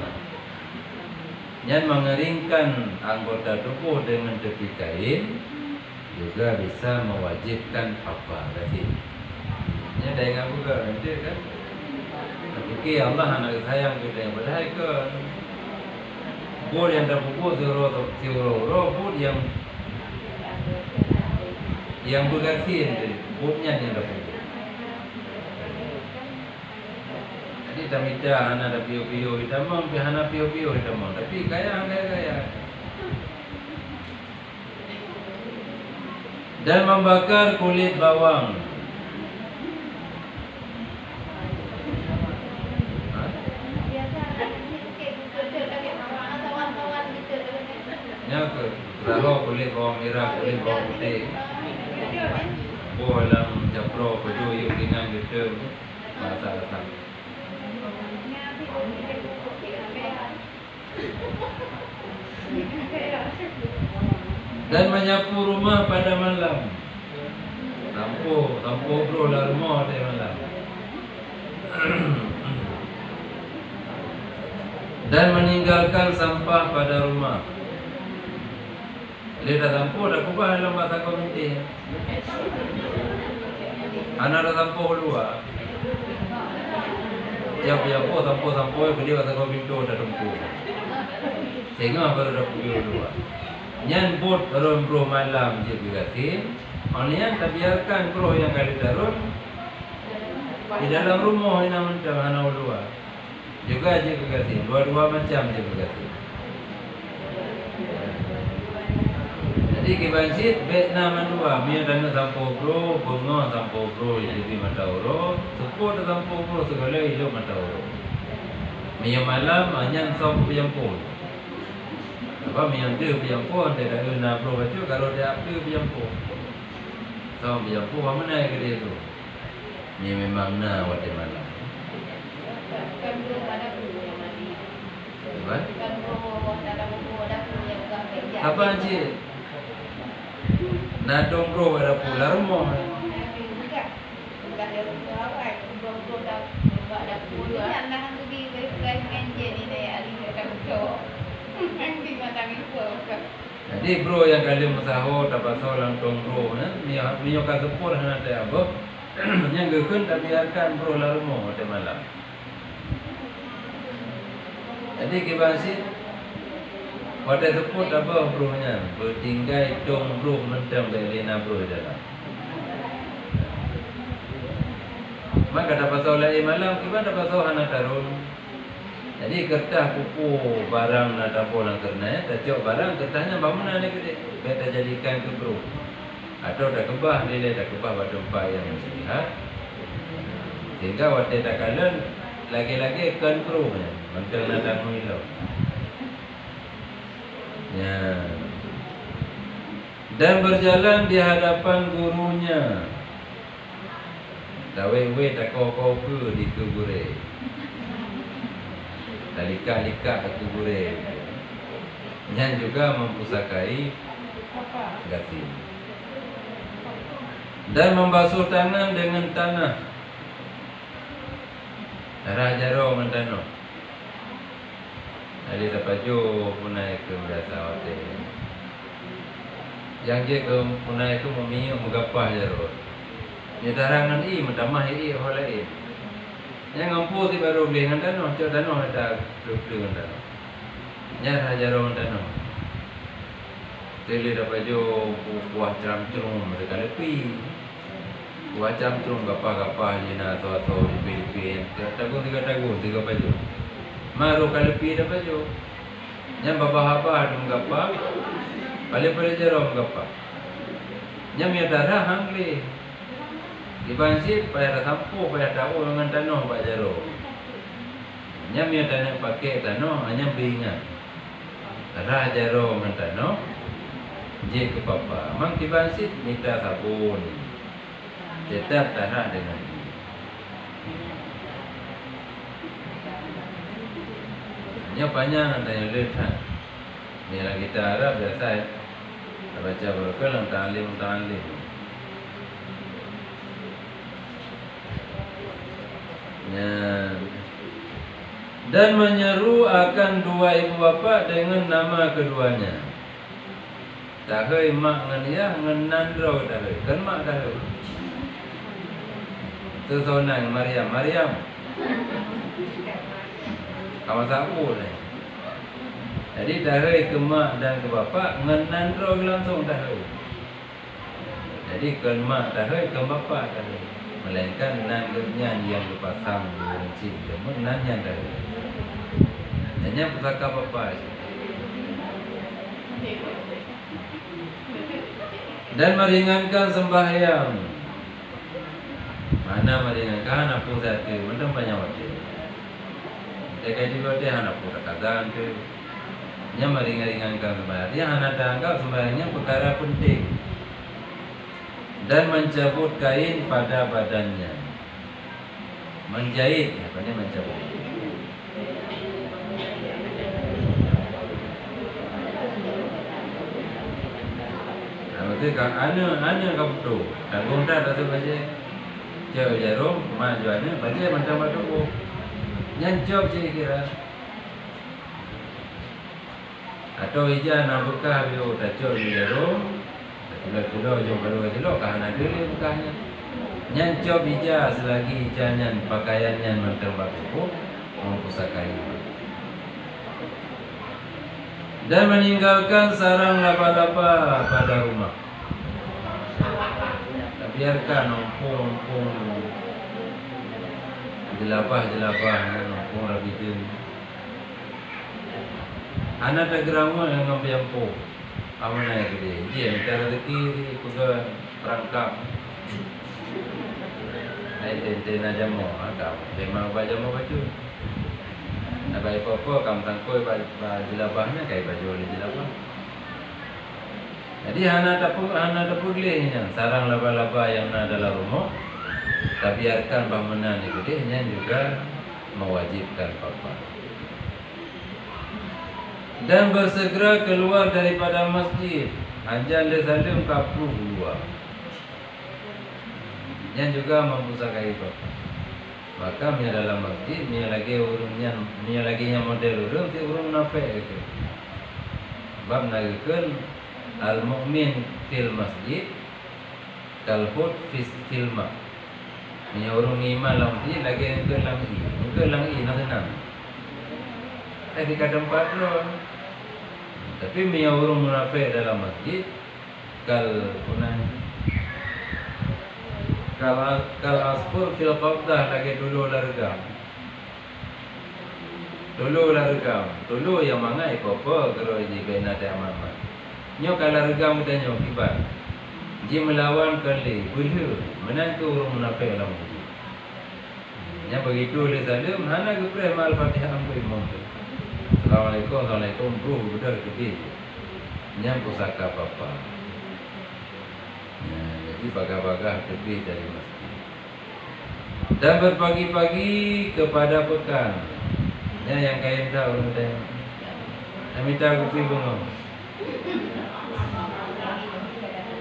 Yang mengeringkan anggota tubuh dengan tepi kain juga bisa mewajibkan apa tadi. Nya dah ingat juga nanti kan. Tapi Allah anak sayang kita yang berhai ke. Bud yang dah pukul tiuro bud yang bergasin budnya yang dah pukul. Jadi tamita hana ada pio hitamam, hana pio hitamam. Tapi kaya. Dan membakar kulit bawang. Nya ke raho kulit bawang merah, kulit bawang putih. Bolang japro pedu yung dengan gitu masa. Dan menyapu rumah pada malam. Tampu bro lah rumah pada malam. Dan meninggalkan sampah pada rumah. Leda tampu dah kubah dalam bahasa komite. Anak dah tampu luar. Tiap tampu dia bahasa komite dah tampu. Sehingga baru dah pergi luar. Nyan bot ron bro malam je bigasin. Onian tak biarkan bro yang kali darun di dalam rumah ina mentang hana luar. Juga je bigasin. Dua-dua macam je bigasin. Jadi kibansit Vietnam dua, mia dana sampo bro, bunga sampo bro, jadi mata oro, support sampo bro segala hidup mata oro. Mia malam hanya sop yang pun. Apa mia dia yang pun tidak guna bro baca kalau dia dia yang pun. Sop yang pun mana yang dia tu? Mia memang na wate malam. Kan belum ada bro yang mandi. Kan bro dalam bro ada bro yang enggak kerja. Apa sih? Nadong bro ada pula rumah. Enggak ada rumah awak, bro dah enggak ada pula. Yang tu di guys enjin ini ali akan bro. Nanti matang itu. Jadi bro yang kali masaho dapat solang tong bro mio ka sepur hana te abo. Yang gekeun tak biarkan bro la rumah pada malam. Jadi kibasit pada seput apa bro nya bertinggai dong bro mentang dari lena bro dalam. Maka dapat solai malam kita dapat sohana tarun. Jadi kertas kupu barang nak dapur lang kerana tak barang kertasnya bangunan ni gede. Kita jadikan ke bro. Atau dah kebah nilai dah kebah pada tempat yang lihat. Sehingga waktu tak kalan lagi-lagi kan bro nya mentang nak tanggung hilau. Ya. Dan berjalan di hadapan gurunya. Dawe tak kau ke di kubure. Lika-lika ke kubure. Yang juga mempusakai gati. Dan membasuh tangan dengan tanah. Raja ro mentano. Ada tapaju punai ke biasa wate. Yang dia ke punai ke memiu megapah jaro. Ni tarangan mentamah holai. Yang ngampu ti baru beli dengan tanah, cok tanah ada beli dengan tanah. Nya raja ro tanah. Tele dapat jo kuah ceram-cerum mereka lepi. Kuah ceram-cerum gapa-gapa je na atau di Filipin. Tiga tagun tiga baju. Maru kalepi dapat jo. Nyam bapa-bapa dum gapa. Pale-pale jerom gapa. Nyam ya darah hangli. Di bansit payah tampu payah tahu dengan tanah pak jero. Nyam ya tanah pakai tanah hanya beringat. Darah jero dengan tanah. Je ke papa, mang tibansit minta sabun, tetap tanah dengan dia. Hanya panjang ada yang letak. Ni lagi kita Arab biasa ya. Baca berkelang ta'lim. Dan menyeru akan dua ibu bapa dengan nama keduanya. Dahai mak ngan ya ngan nandro dahai kan mak dahai sesonang Maryam kamu sapu ni. Jadi dahai ke mak dan ke bapa ngan nandro langsung dahai. Jadi ke mak dahai ke bapa dahai, melainkan nan nyan yang dipasang di runcing demun nan yang dahai. Hanya pusaka bapa saja. Dan meringankan sembahyang. Mana meringankan apa saja, mana banyak waktu. Jika juga dia anak pun katakan tu, nya meringankan sembahyang. Dia anak anggap sembahyangnya perkara penting. Dan mencabut kain pada badannya. Menjahit, apa ni mencabut? Jadi ana kamu tu, tanggung dah tu baca, jauh jarum, majuannya baca macam apa tu, nyanjok je kira, atau ija nak buka bio, tacok jarum, tulah jom baru jelok, kahana dulu bukanya, nyanjok ija selagi ijanya pakaiannya macam apa tu, mempusakai. Dan meninggalkan sarang laba-laba pada rumah. Biarkan ompong jelabah ompong rabidin. Anak tak geramu yang ngambil ompong. Aman aja dia. Dia minta rezeki juga perangkap. Ai aja mau agak. Memang baca mau baju. Nak baik apa kamu tangkoi jelabahnya kayak baju jelabah. Jadi hana dapur lehnya sarang laba-laba yang ada dalam rumah. Tak biarkan bangunan itu dia juga mewajibkan papa. Dan bersegera keluar daripada masjid. Anjan lesalim kapu keluar. Yang juga mempusakai papa. Maka dia dalam masjid, dia lagi yang model urung, dia urung nafek itu. Bab nagakan al-mu'min fil masjid kalhut fil ma. Dia urung iman dalam masjid lagi yang kelang-i nak senang. Di tempat tu. Tapi dia urung nafek dalam masjid Kal asfur fil qabdah lagi dulu largam. Dulu yang mangai apa kalau di bena tak aman. Nyo kalau largam tanya kibat. Dia melawan kali bulu menantu orang munafik dalam masjid. Nya begitu le salam hana ke pre mal Fatihah ampu imam. Assalamualaikum bro betul ke. Nya pusaka papa. Jadi bagah-bagah tepi dari masjid. Dan berpagi-pagi kepada pekan. Ya yang kaya minta orang tanya. Saya minta kopi bengong.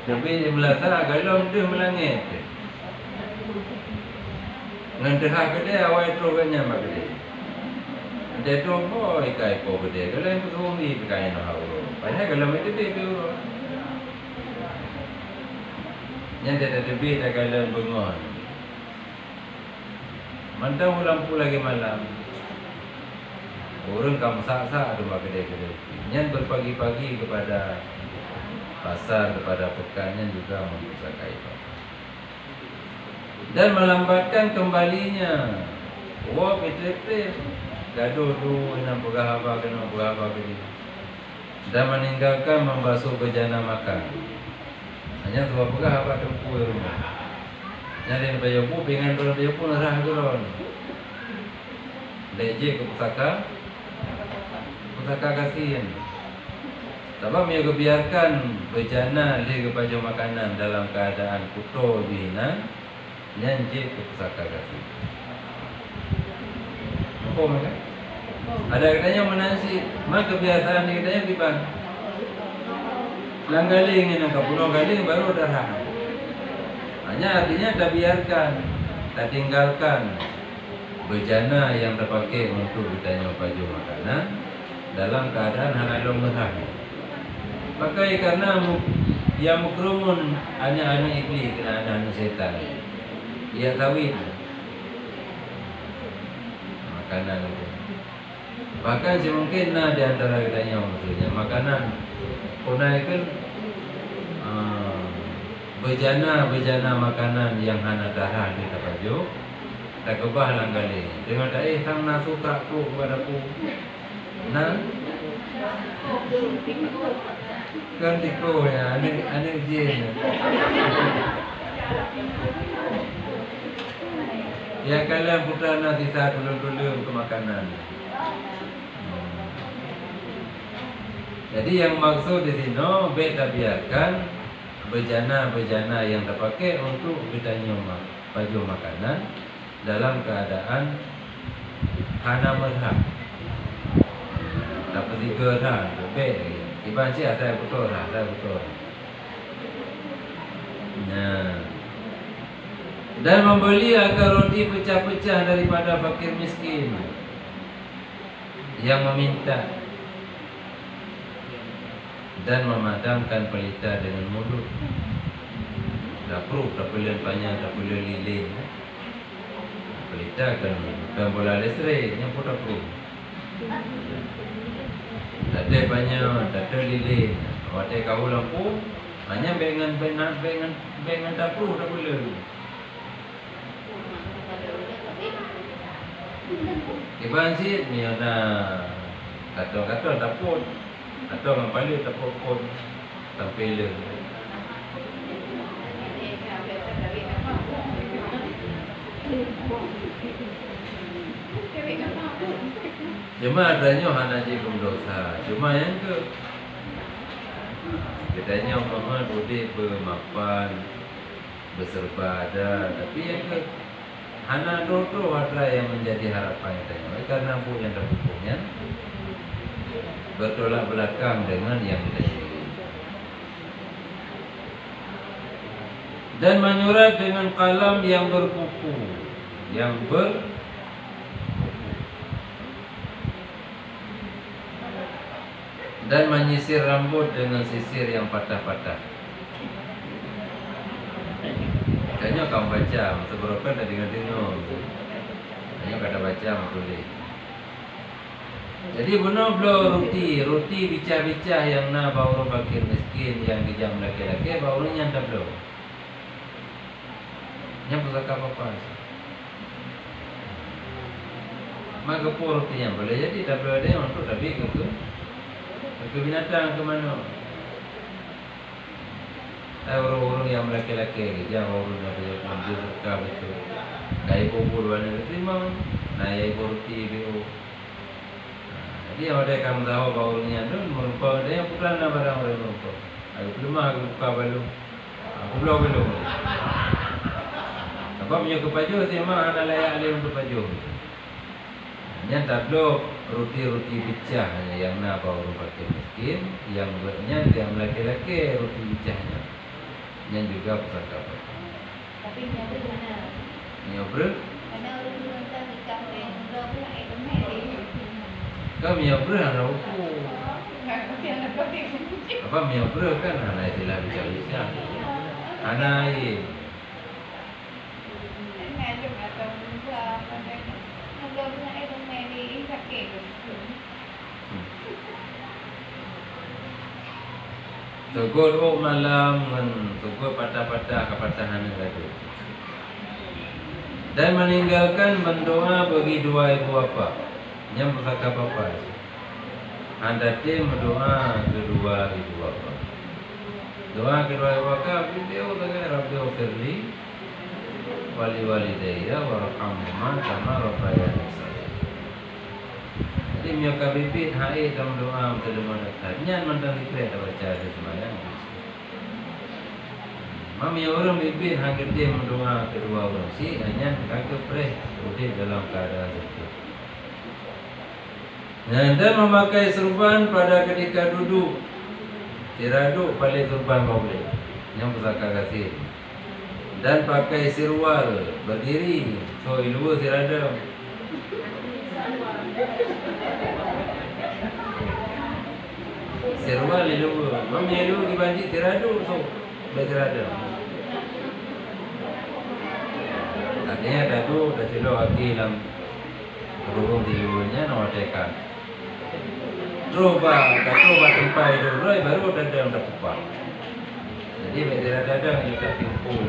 Tapi dia melasa galau dia melangit. Ngentah ke dia awal itu kan nyama ke dia. Dia tu boy kai po ke dia. Kalau yang betul ni kai no hauro. Padahal kalau itu dia tu. Yang dia terbit agak bengon. Mantau lampu lagi malam. Orang kamu sak-sak rumah kedai-kedai. Yang berpagi-pagi kepada pasar kepada pekannya juga mempusakai bapak. Dan melambatkan kembalinya. Wah, betul-betul gaduh tu nak pegah apa kena pegah apa ini. Dan meninggalkan membasuh bejana makan. Hanya tu pegah apa tempuh rumah. Nyari bayar pun pengen orang bayar pun rah turun. Leje ke pusaka kasihan. Sebab dia kebiarkan bejana le kepada makanan dalam keadaan kuto dihina, nyanjik ke pusaka kasih. Apa mereka? Ada katanya menasi, mak kebiasaan ni katanya tiban. Langgaling ini ke pulau galing baru darah. Hanya artinya tak biarkan, tak tinggalkan bejana yang terpakai untuk ditanya baju makanan dalam keadaan hanalong merah. Pakai karena yang mukrumun anak-anak iblis kena anak-anak setan. Ia kawin makanan itu. Bahkan semungkin di antara katanya maksudnya makanan punaikan bejana makanan yang hana darah di tapajo tak kebah langgali dengan tak sang nasu takku kepadaku nah kan tiko ya ane jin ya kalian putra nasi satu dulu ke makanan. Jadi yang maksud di sini beta biarkan bejana yang terpakai untuk ditanya baju makanan dalam keadaan hana merhak. Tak tiga dah, lebih. Iban sih ada betul. Nah, dan membeli agar roti pecah-pecah daripada fakir miskin yang meminta, dan memadamkan pelita dengan mulut. Tak perlu banyak, tak perlu lilin. Pelita kan bola listrik, yang pun tak perlu. Tak ada banyak, tak ada lilin. Ada kau lampu, hanya bengan tak perlu, tak boleh. Iban sih ni ada kata tak pun. Atau orang balik tak pun tampil. Cuma adanya hana jikum dosa. Cuma yang ke katanya Muhammad boleh bermapan, berserba ada. Tapi yang ke hana dodo watra yang menjadi harapan kita. Karena bu yang terhubungnya bertolak belakang dengan yang kita ingin. Dan menyurat dengan kalam yang berkuku, dan menyisir rambut dengan sisir yang patah-patah. Kayaknya kamu baca, seberapa tak dengar-dengar. Kayaknya kata baca boleh. Jadi benar roti bicah-bicah yang na bauru fakir miskin yang dijam laki-laki bauru nyanta belum. Yang pusaka apa? Maka roti yang boleh jadi tak boleh ada yang untuk tapi ke binatang ke mana? Orang-orang yang laki-laki jangan orang yang dia panggil kah betul. Kai bubur warna terima, naik roti bio. Dia ada kamu tahu baunya tu merupakan dia bukan nama barang orang merupakan. Aku belum aku buka balu. Aku belum. Apa punya kepaju sih mah anak layak dia untuk paju. Yang tak belum roti bicah yang nak bawa pakai miskin, yang buatnya yang laki-laki roti bicahnya. Yang juga pusaka. Tapi nyawa mana? Nyawa? Karena orang minta nikah dengan orang pula itu meri. Kau nyawa anak aku. Apa nyawa kan anak istilah bicara. Anak ini. Tegur malam ngan tegur patah-patah kepatahan itu. Dan meninggalkan mendoa bagi dua ibu bapa yang berkata bapa. Anda mendoa kedua ibu bapa. Doa kedua ibu bapa beliau dengan Rabbi firli wali walidayya warhamhuma kama rabbayani shaghira. Jadi mioka bibit hai dalam doa terima datang. Nyan mandang dikira baca di sembahyang. Mami orang bibit hang gede mendoa kedua orang si hanya kagak preh udih dalam keadaan itu. Dan memakai serban pada ketika duduk. Tiraduk paling serban boleh. Yang pusaka kasih. Dan pakai sirwal berdiri. So ilu tirada. Sirwal ilu. Mami ilu dibanji tiraduk so bertirada. Artinya dadu dah cilo lagi dalam berhubung di luarnya nawatekan. Coba tempat itu baru ada yang terpupat. Jadi tidak ada yang kita timpul.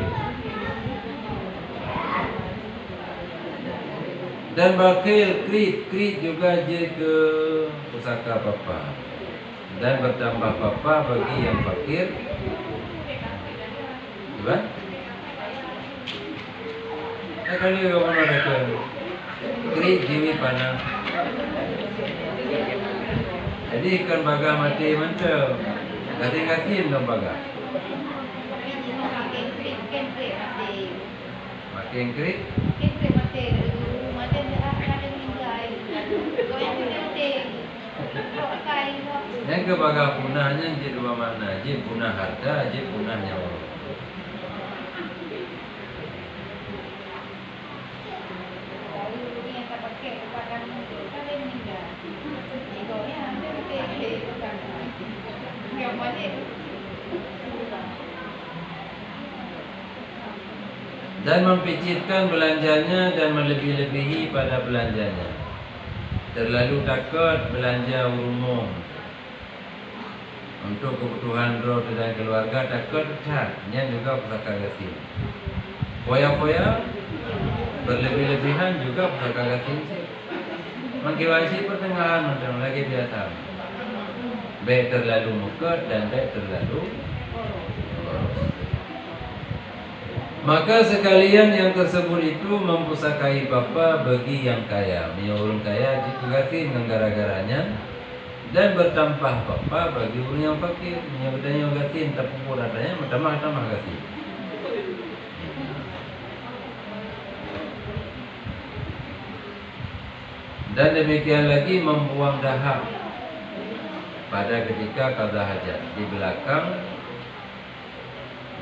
Dan bakil krit juga je ke pusaka papa. Dan bertambah papa bagi yang fakir. Gimana? Kali orang ada ke krit jiwi panah. Jadi ikan baga mati mantap. Kasih dong baga. Makin krit. Yang ke baga punahnya jadi dua mana? Jadi punah harta, jadi punah nyawa. Dan mempicitkan belanjanya dan melebih-lebihi pada belanjanya. Terlalu takut belanja umum untuk kebutuhan roh dan keluarga, takut catnya juga pusaka kasih. Foya-foya berlebih-lebihan juga pusaka kasih. Mengkiwasi pertengahan macam lagi biasa. Baik terlalu mukot dan baik terlalu boros. Maka sekalian yang tersebut itu mempusakai bapa bagi yang kaya. Orang kaya dikasih dengan gara-garanya. Dan bertambah bapa bagi orang yang fakir. Menyebutnya yang kasih entah pupur adanya, tambah kasih. Dan demikian lagi membuang dahak pada ketika qada hajat di belakang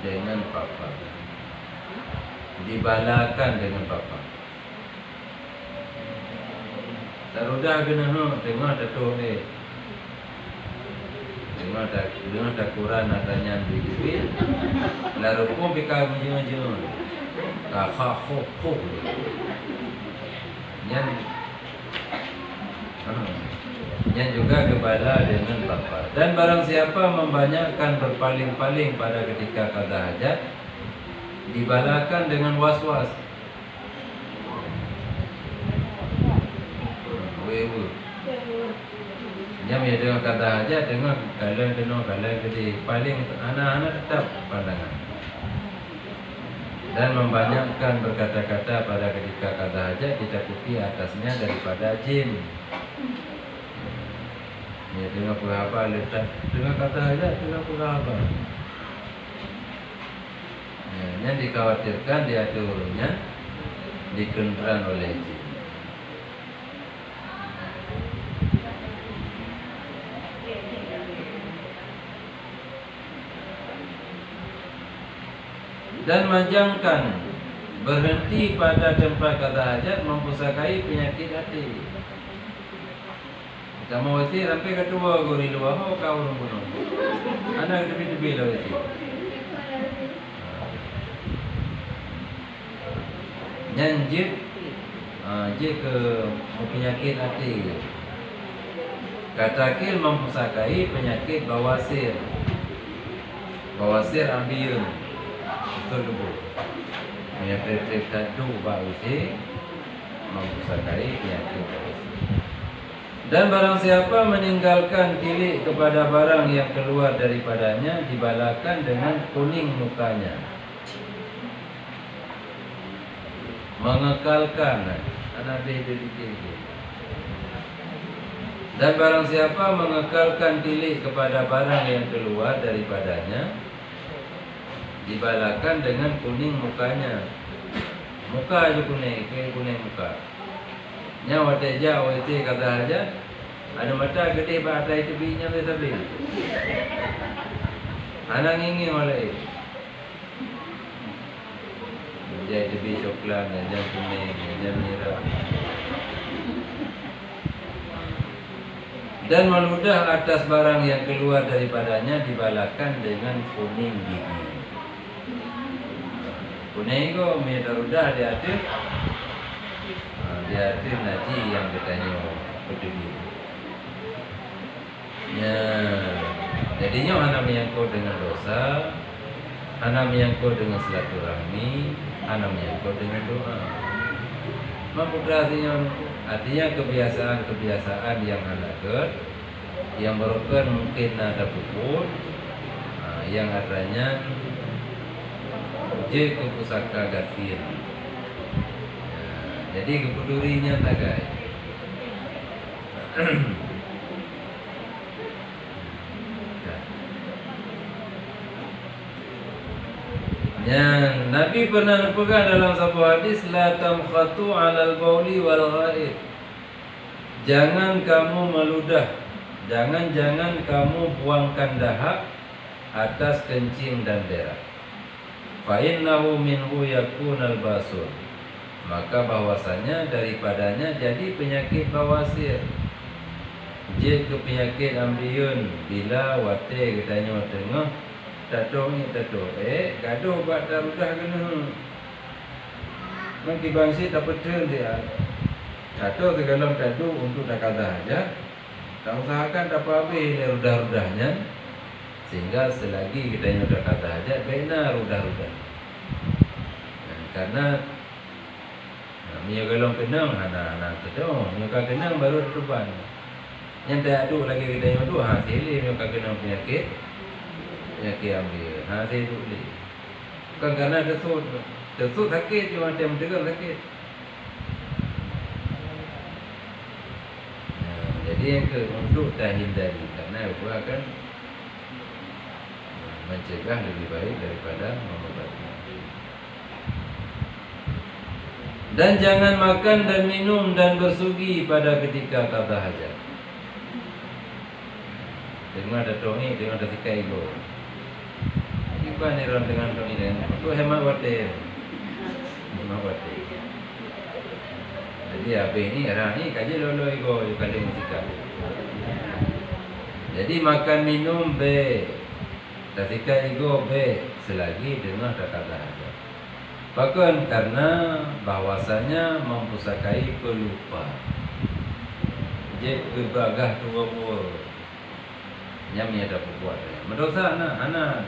dengan papa, dibalakan dengan papa. Tarudah kena tengok tato tengok tak Quran adanya di bibir. Lalu pun bika menjun kakak kok yang juga kebala dengan bapa. Dan barang siapa membanyakkan berpaling-paling pada ketika qada hajat, dibalakan dengan was-was. Yang dia dengan qada hajat, dengan kalian gede, paling anak-anak tetap pandangan. Dan membanyakkan berkata-kata pada ketika qada hajat ditakuti atasnya daripada jin. Ya, dengan pula apa letak dengan kata hajat dengan pula apa. Ya, yang dikhawatirkan dia turunnya dikentran oleh jin. Dan manjangkan berhenti pada tempat kata hajat mempusakai penyakit hati. Kamu wasi sampai kedua gori luar kau orang bunuh. Anak tepi-tepi lah wasi. Nyanjit ke penyakit hati. Katakil mempusakai penyakit bawasir. bawasir ambil betul dulu. Menyebut tadu bawasir mempusakai penyakit bawasir. Dan barang siapa meninggalkan tilik kepada barang yang keluar daripadanya, dibalakan dengan kuning mukanya. Mengekalkan anak beda dikit. Dan barang siapa mengekalkan tilik kepada barang yang keluar daripadanya, dibalakan dengan kuning mukanya. Muka aja kuning muka. Nyawa teja wete kata aja. Ada mata gede pada itu binya tapi. Anak ingin oleh. Jadi bi coklat dan kuning dan merah. Dan meludah atas barang yang keluar daripadanya, dibalakan dengan kuning gigi. Kuning itu merah ludah diatur nanti yang katanya peduli. Ya, jadinya anak menyangkut dengan dosa, anak menyangkut dengan silaturahmi, anak menyangkut dengan doa. Mampu artinya kebiasaan yang anak yang merupakan mungkin ada puput, yang adanya je ke pusaka gafir. Jadi kepedurinya tagai. Yang Nabi pernah pegang dalam sebuah hadis, la tamkhatu 'alal bauli wal ghaid. Jangan kamu meludah, jangan kamu buangkan dahak atas kencing dan berak. Fa innahu minhu yakunal basur. Maka bahwasanya daripadanya jadi penyakit bawasir. Je ke penyakit ambiun bila wate katanya tengah tato gaduh buat darudah kena. Mungkin bangsi tak betul dia. Tato segala gaduh untuk dah kata aja. Tak usahakan tak habis ni rudah-rudahnya. Sehingga selagi kita yang dah kata aja benar rudah-rudah. Karena Mia galong kenang anak kedong, mia kenang baru depan. Yang tak ada lagi kita yang tu hasil mia kenang penyakit ambil. Hasil tu ni. Bukan karena desut sakit cuma dia mendengar sakit. Jadi yang untuk dah hindari karena aku akan mencegah lebih baik daripada mengobati. Dan jangan makan dan minum dan bersugi pada ketika kata hajat. Dengar ada tongi, dengar ada tikai go. Iba ni orang dengan tongi dan itu hemat wate. Hemat wate. Jadi apa ini arah ni kaji lolo go kali musika. Jadi makan minum be, ketika ego be selagi dengar ada kata hajat. Bahkan karena bahwasanya mempusakai pelupa. Je kebagah tua mur. Nyami ada berbuat. Mendosa anak.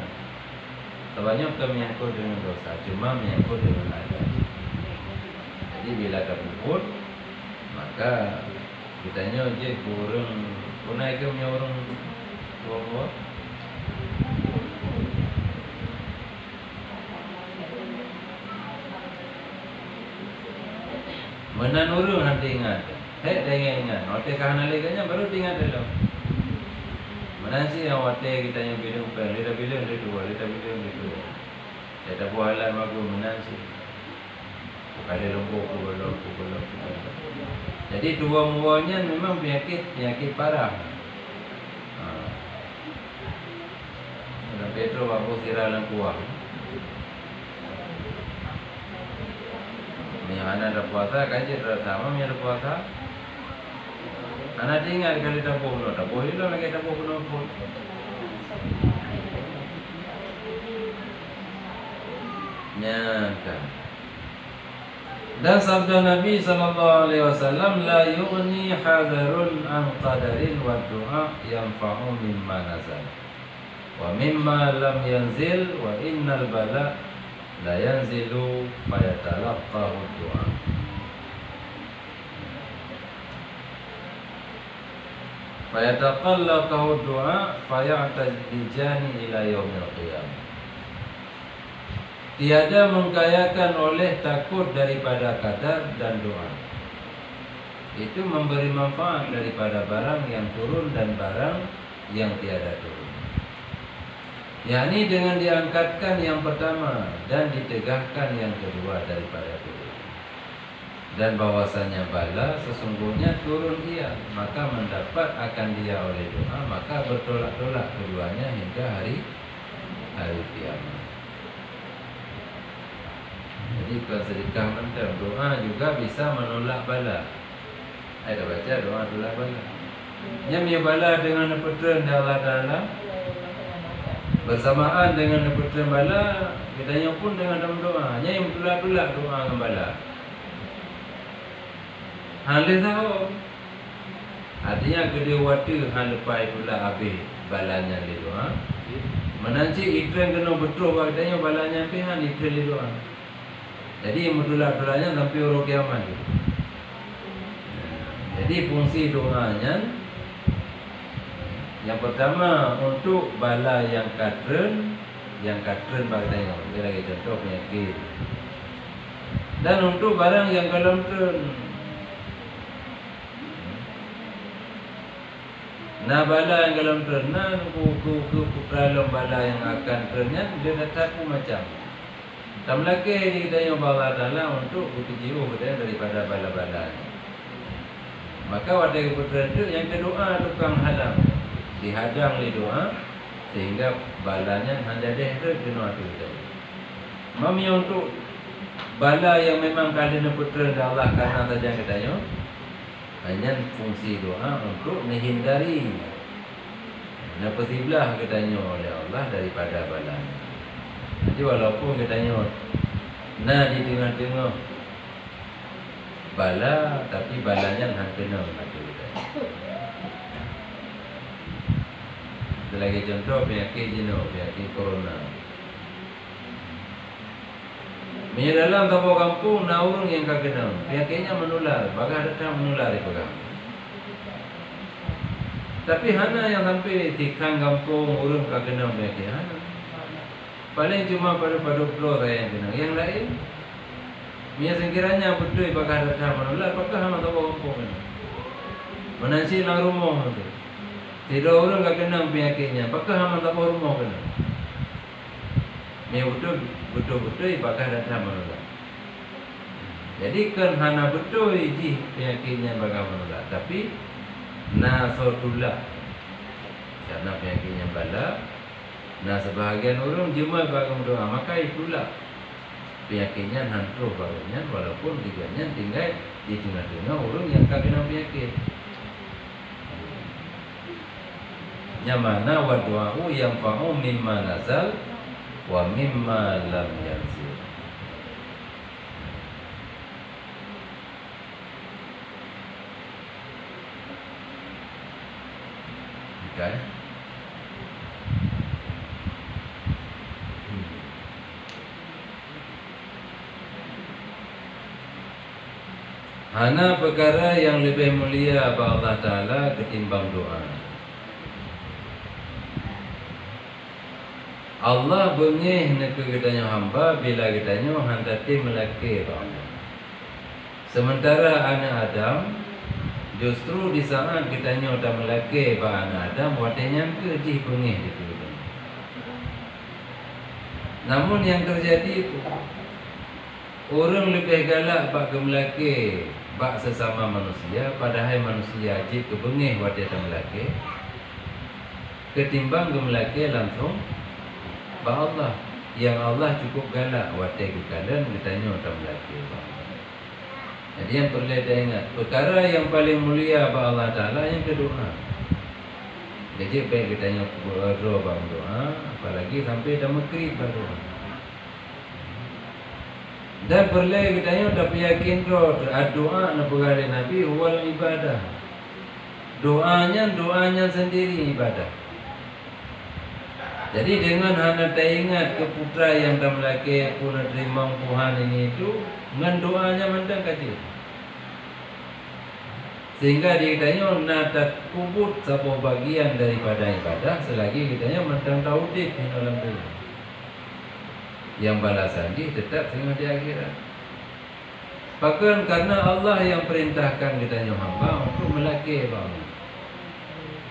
Sebanyak kami menyangkut dengan dosa, cuma menyangkut dengan adat. Jadi bila ada puput, maka kitanya je kurang punai ke punya orang tua. Menanurun nanti ingat. Dah ingat. Wate kahana leganya baru ingat dulu. Menansi yang wate kita yang bilang upaya. Lita bilang dia dua. Ada buah halan magu menansi. Ada lombok belum. Jadi dua muanya memang penyakit parah. Dan Petro babu sirah lang kuah. Yang anak ada puasa, kaji sama yang ada puasa. Anak tinggal kali tabuh itu lagi tabuh penuh pun. Nyata. Dan sabda Nabi SAW, la yughni hadarun an qadarin wa du'a yanfa'u mimma nazal. Wa mimma lam yanzil wa innal bala la yanzilu fayatalaqahu du'a. Fayataqallaqahu du'a faya'tajijani ila yaumil qiyamah. Tiada mengkayakan oleh takut daripada qadar dan doa. Itu memberi manfaat daripada barang yang turun dan barang yang tiada turun. Yakni dengan diangkatkan yang pertama dan ditegakkan yang kedua daripada turun. Dan bahwasanya bala sesungguhnya turun ia, maka mendapat akan dia oleh doa, maka bertolak-tolak keduanya hingga hari kiamat. Jadi kalau sedekah mendam, doa juga bisa menolak bala. Ada baca doa tolak bala. Yang bala dengan neputran Allah Ta'ala bersamaan dengan neputran bala, kitanya pun dengan dalam doa. Yang tolak-tolak doa dengan bala. Hal tahu. Artinya kedua waktu hal lepas pula habis balanya di doa. Menanci iklan kena betul katanya balanya habis han iklan di doa. Jadi mudulak-dulaknya sampai orang kiamat. Jadi fungsi doanya yang pertama untuk bala yang katren katanya. Dia lagi contoh penyakit. Dan untuk barang yang kalau tren. Nah bala yang kalau tren, nah ku peralom bala yang akan trennya dia datang macam. Tak melaki ni kita yang Allah Ta'ala untuk berkejiru daripada bala-bala. Maka waktu keputusan itu yang kedua tukang halang. Dihadang oleh doa sehingga balanya hanya deh kena tu. Mami untuk bala yang memang kalian putra Allah karena saja katanya hanya fungsi doa untuk menghindari napasiblah katanya oleh Allah daripada balanya. Jadi walaupun katanya nah di tengah-tengah bala, tapi balanya hang kena mati kita. Lagi contoh penyakit jenuh, penyakit corona. Dalam kampung kampung na orang yang kena penyakitnya menular, bagai datang menular di pegang. Tapi hana yang sampai di kampung orang kena penyakit hana. Paling cuma pada pulau saya yang kena. Yang lain, sekiranya betul bakal datang menular, apakah hama tak kampung kena? Menansi lang rumah tu. Tidak orang kena penyakitnya, apakah hama tak rumah kena? Betul-betul bakal datang menular. Jadi kan hana betul ji penyakitnya bakal menular, tapi nasotullah karena penyakitnya bala. Nah sebahagian orang jemaah bagang doa, maka itulah penyakitnya hantu bagainya, walaupun tiganya tinggal di tengah-tengah orang yang kena penyakit. Yang mana wa du'a'u yang fa'u mimma nazal wa mimma lam yanzil. Okay. Hana perkara yang lebih mulia bagi Allah Ta'ala ketimbang doa. Allah bengih nak kitanya hamba bila kitanya handati melaki Allah. Sementara anak Adam justru di saat kitanya tak melaki bagi anak Adam, watanya ke di bengih itu. Namun yang terjadi itu orang lebih galak bak gemelaki bak sesama manusia, padahal manusia ajib kebengih wadah tak melaki, ketimbang gemelaki langsung bak Allah yang Allah cukup galak wadah kekalian ditanya tak melaki. Jadi yang perlu kita ingat, perkara yang paling mulia bak Allah Ta'ala yang kedua. Jadi baik kita berdoa bang doa, apalagi sampai dah makrib berdoa. Dan perlu kita dah yakin doa nak perkara Nabi wal ibadah. Doanya sendiri ibadah. Jadi dengan hana ingat ke putra yang dah melaki pun terima Tuhan ini itu dengan doanya mendang kaji. Sehingga ditanya nak kubut sebuah bagian daripada ibadah selagi kitanya mendang tauhid di dalam dunia. Yang balasan dia tetap sehingga di akhirat. Bahkan karena Allah yang perintahkan kitanya hamba untuk melaki bangun.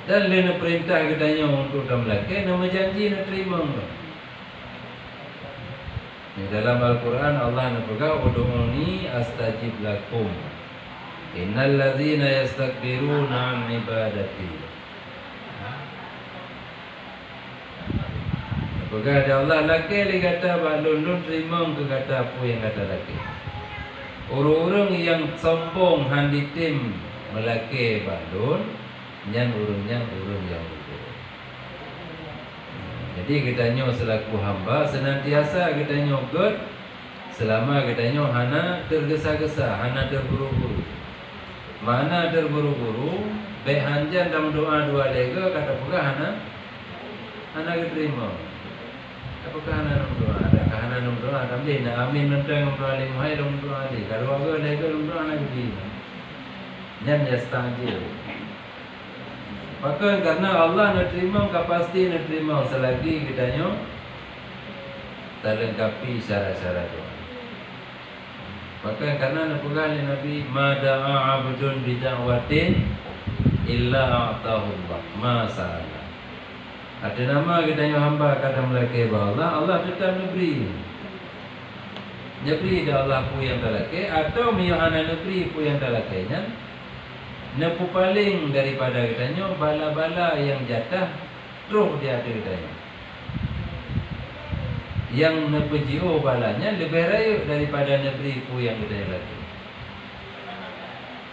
Dan lena perintah kitanya untuk melaki, nama janji nak terima. Di dalam Al-Quran Allah nak pegang ud'uni astajib lakum. Innal ladzina yastakbiruna an ibadati. Pegang dia Allah laki dia kata balun terima ke kata apa yang kata laki. Orang-orang yang sombong handi tim melaki balun yang urung yang urung. Jadi kita nyo selaku hamba senantiasa kita nyogot selama kita nyo hana tergesa-gesa, hana terburu-buru. Mana terburu-buru, baik hanjan dalam doa dua lega kata pula hana diterima. Apakah hana doa? Adakah hana doa? Tapi nak amin mentang doa lima hari dalam doa ni. Kalau agak lega dalam doa nak diterima. Jangan setangil. Maka karena Allah nak terima, pasti nak terima selagi kita nyo terlengkapi syarat-syarat doa. Maka karena nak pegang Nabi mada'a abdun bida'watin illa a'tahu Allah masalah. Ada nama kita nyo hamba kata melaki Allah, Allah tetap negeri. Negeri dah Allah pu yang terlaki atau miyahana negeri pu yang terlakinya. Nepu paling daripada kitanya bala-bala yang jatah terus dia ada kitanya. Yang nepejio balanya lebih raya daripada negeri ku yang kita lagi.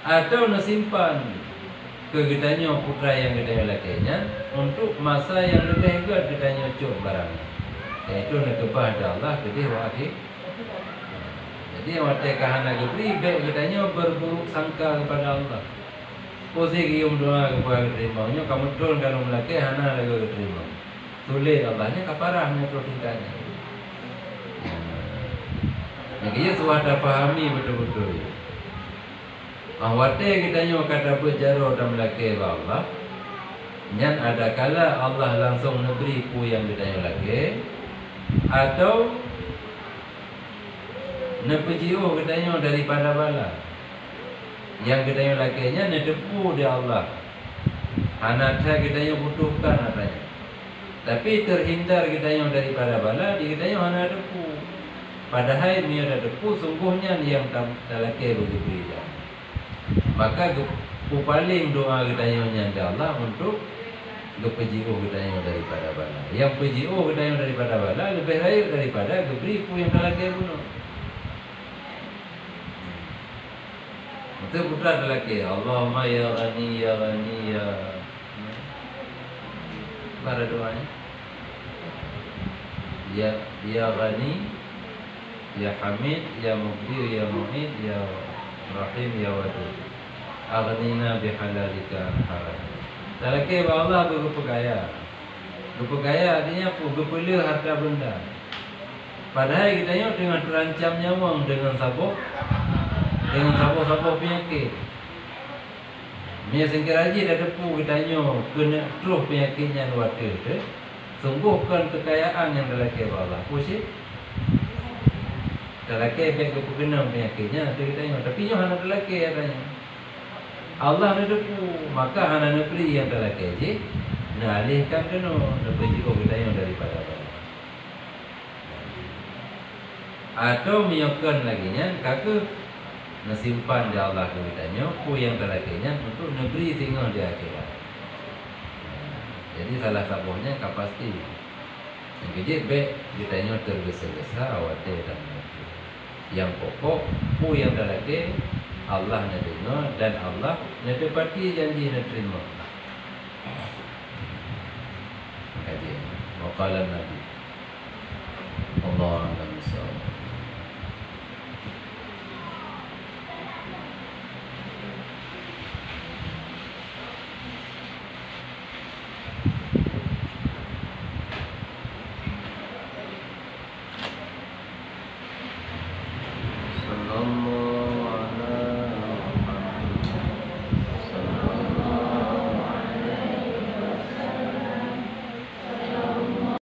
Atau nesimpan ke kitanya putra yang kita lakinya untuk masa yang lebih hebat kitanya cuk barangnya. Iaitu nekebah ada Allah kedih wakil. Jadi waktu kahana gebri baik kitanya berburuk sangka kepada Allah. Posisi kium doa kepada keterimanya, kamu turun kalau melaki hana lagi keterima. Sulit Allahnya kaparahnya terus tingkatnya. Jadi sudah pahami betul-betul. Awate kita nyo kata berjaro dan melaki Allah. Nyan ada kala Allah langsung negeri pu yang kita nyo laki, atau nepejio kita nyo daripada bala. Yang kita yang lakinya nedepu dia Allah. Anaknya kita yang butuhkan katanya. Tapi terhindar kita yang daripada bala, di kita yang hana depu. Padahal dia ada depu, sungguhnya yang tak laki begitu dia. Maka paling doa kita yang nyanda Allah untuk PGO kita yang daripada bala. Yang PGO kita yang daripada bala lebih raya daripada geberi pu yang tak laki bunuh. Itu putra lelaki. Allahumma ya ghani ya ghani ya. Para doanya. Ya ghani, ya hamid, ya mubdi, ya mu'id, ya rahim, ya wadud. Aghnina bihalalika haram. Lelaki Allah berupa gaya. Berupa gaya artinya apa? Berpilih harta benda. Padahal kita dengan terancam nyawa dengan sabuk. Dengan sabuk-sabuk penyakit. Minyak singkiraji dah depu kitanya kena terus penyakitnya luar tu. Sungguhkan kekayaan yang lelaki Allah. Pusing. Lelaki baik kena penyakitnya tu kitanya. Tapi yang anak lelaki katanya. Allah dah depu. Maka anak negeri yang lelaki je nak alihkan kena lebih jauh kitanya daripada Allah. Atau miyakan lagi nya kakak nasimpan dia Allah kitanya ku yang terakhirnya untuk negeri tinggal di akhirat. Jadi salah satunya kapasti. Yang kejip baik kitanya tergesa-gesa awate dan negeri. Yang pokok ku yang terakhir Allah nak dengar dan Allah nak tepati janji nak terima. Kajian. Waqala Nabi. Allah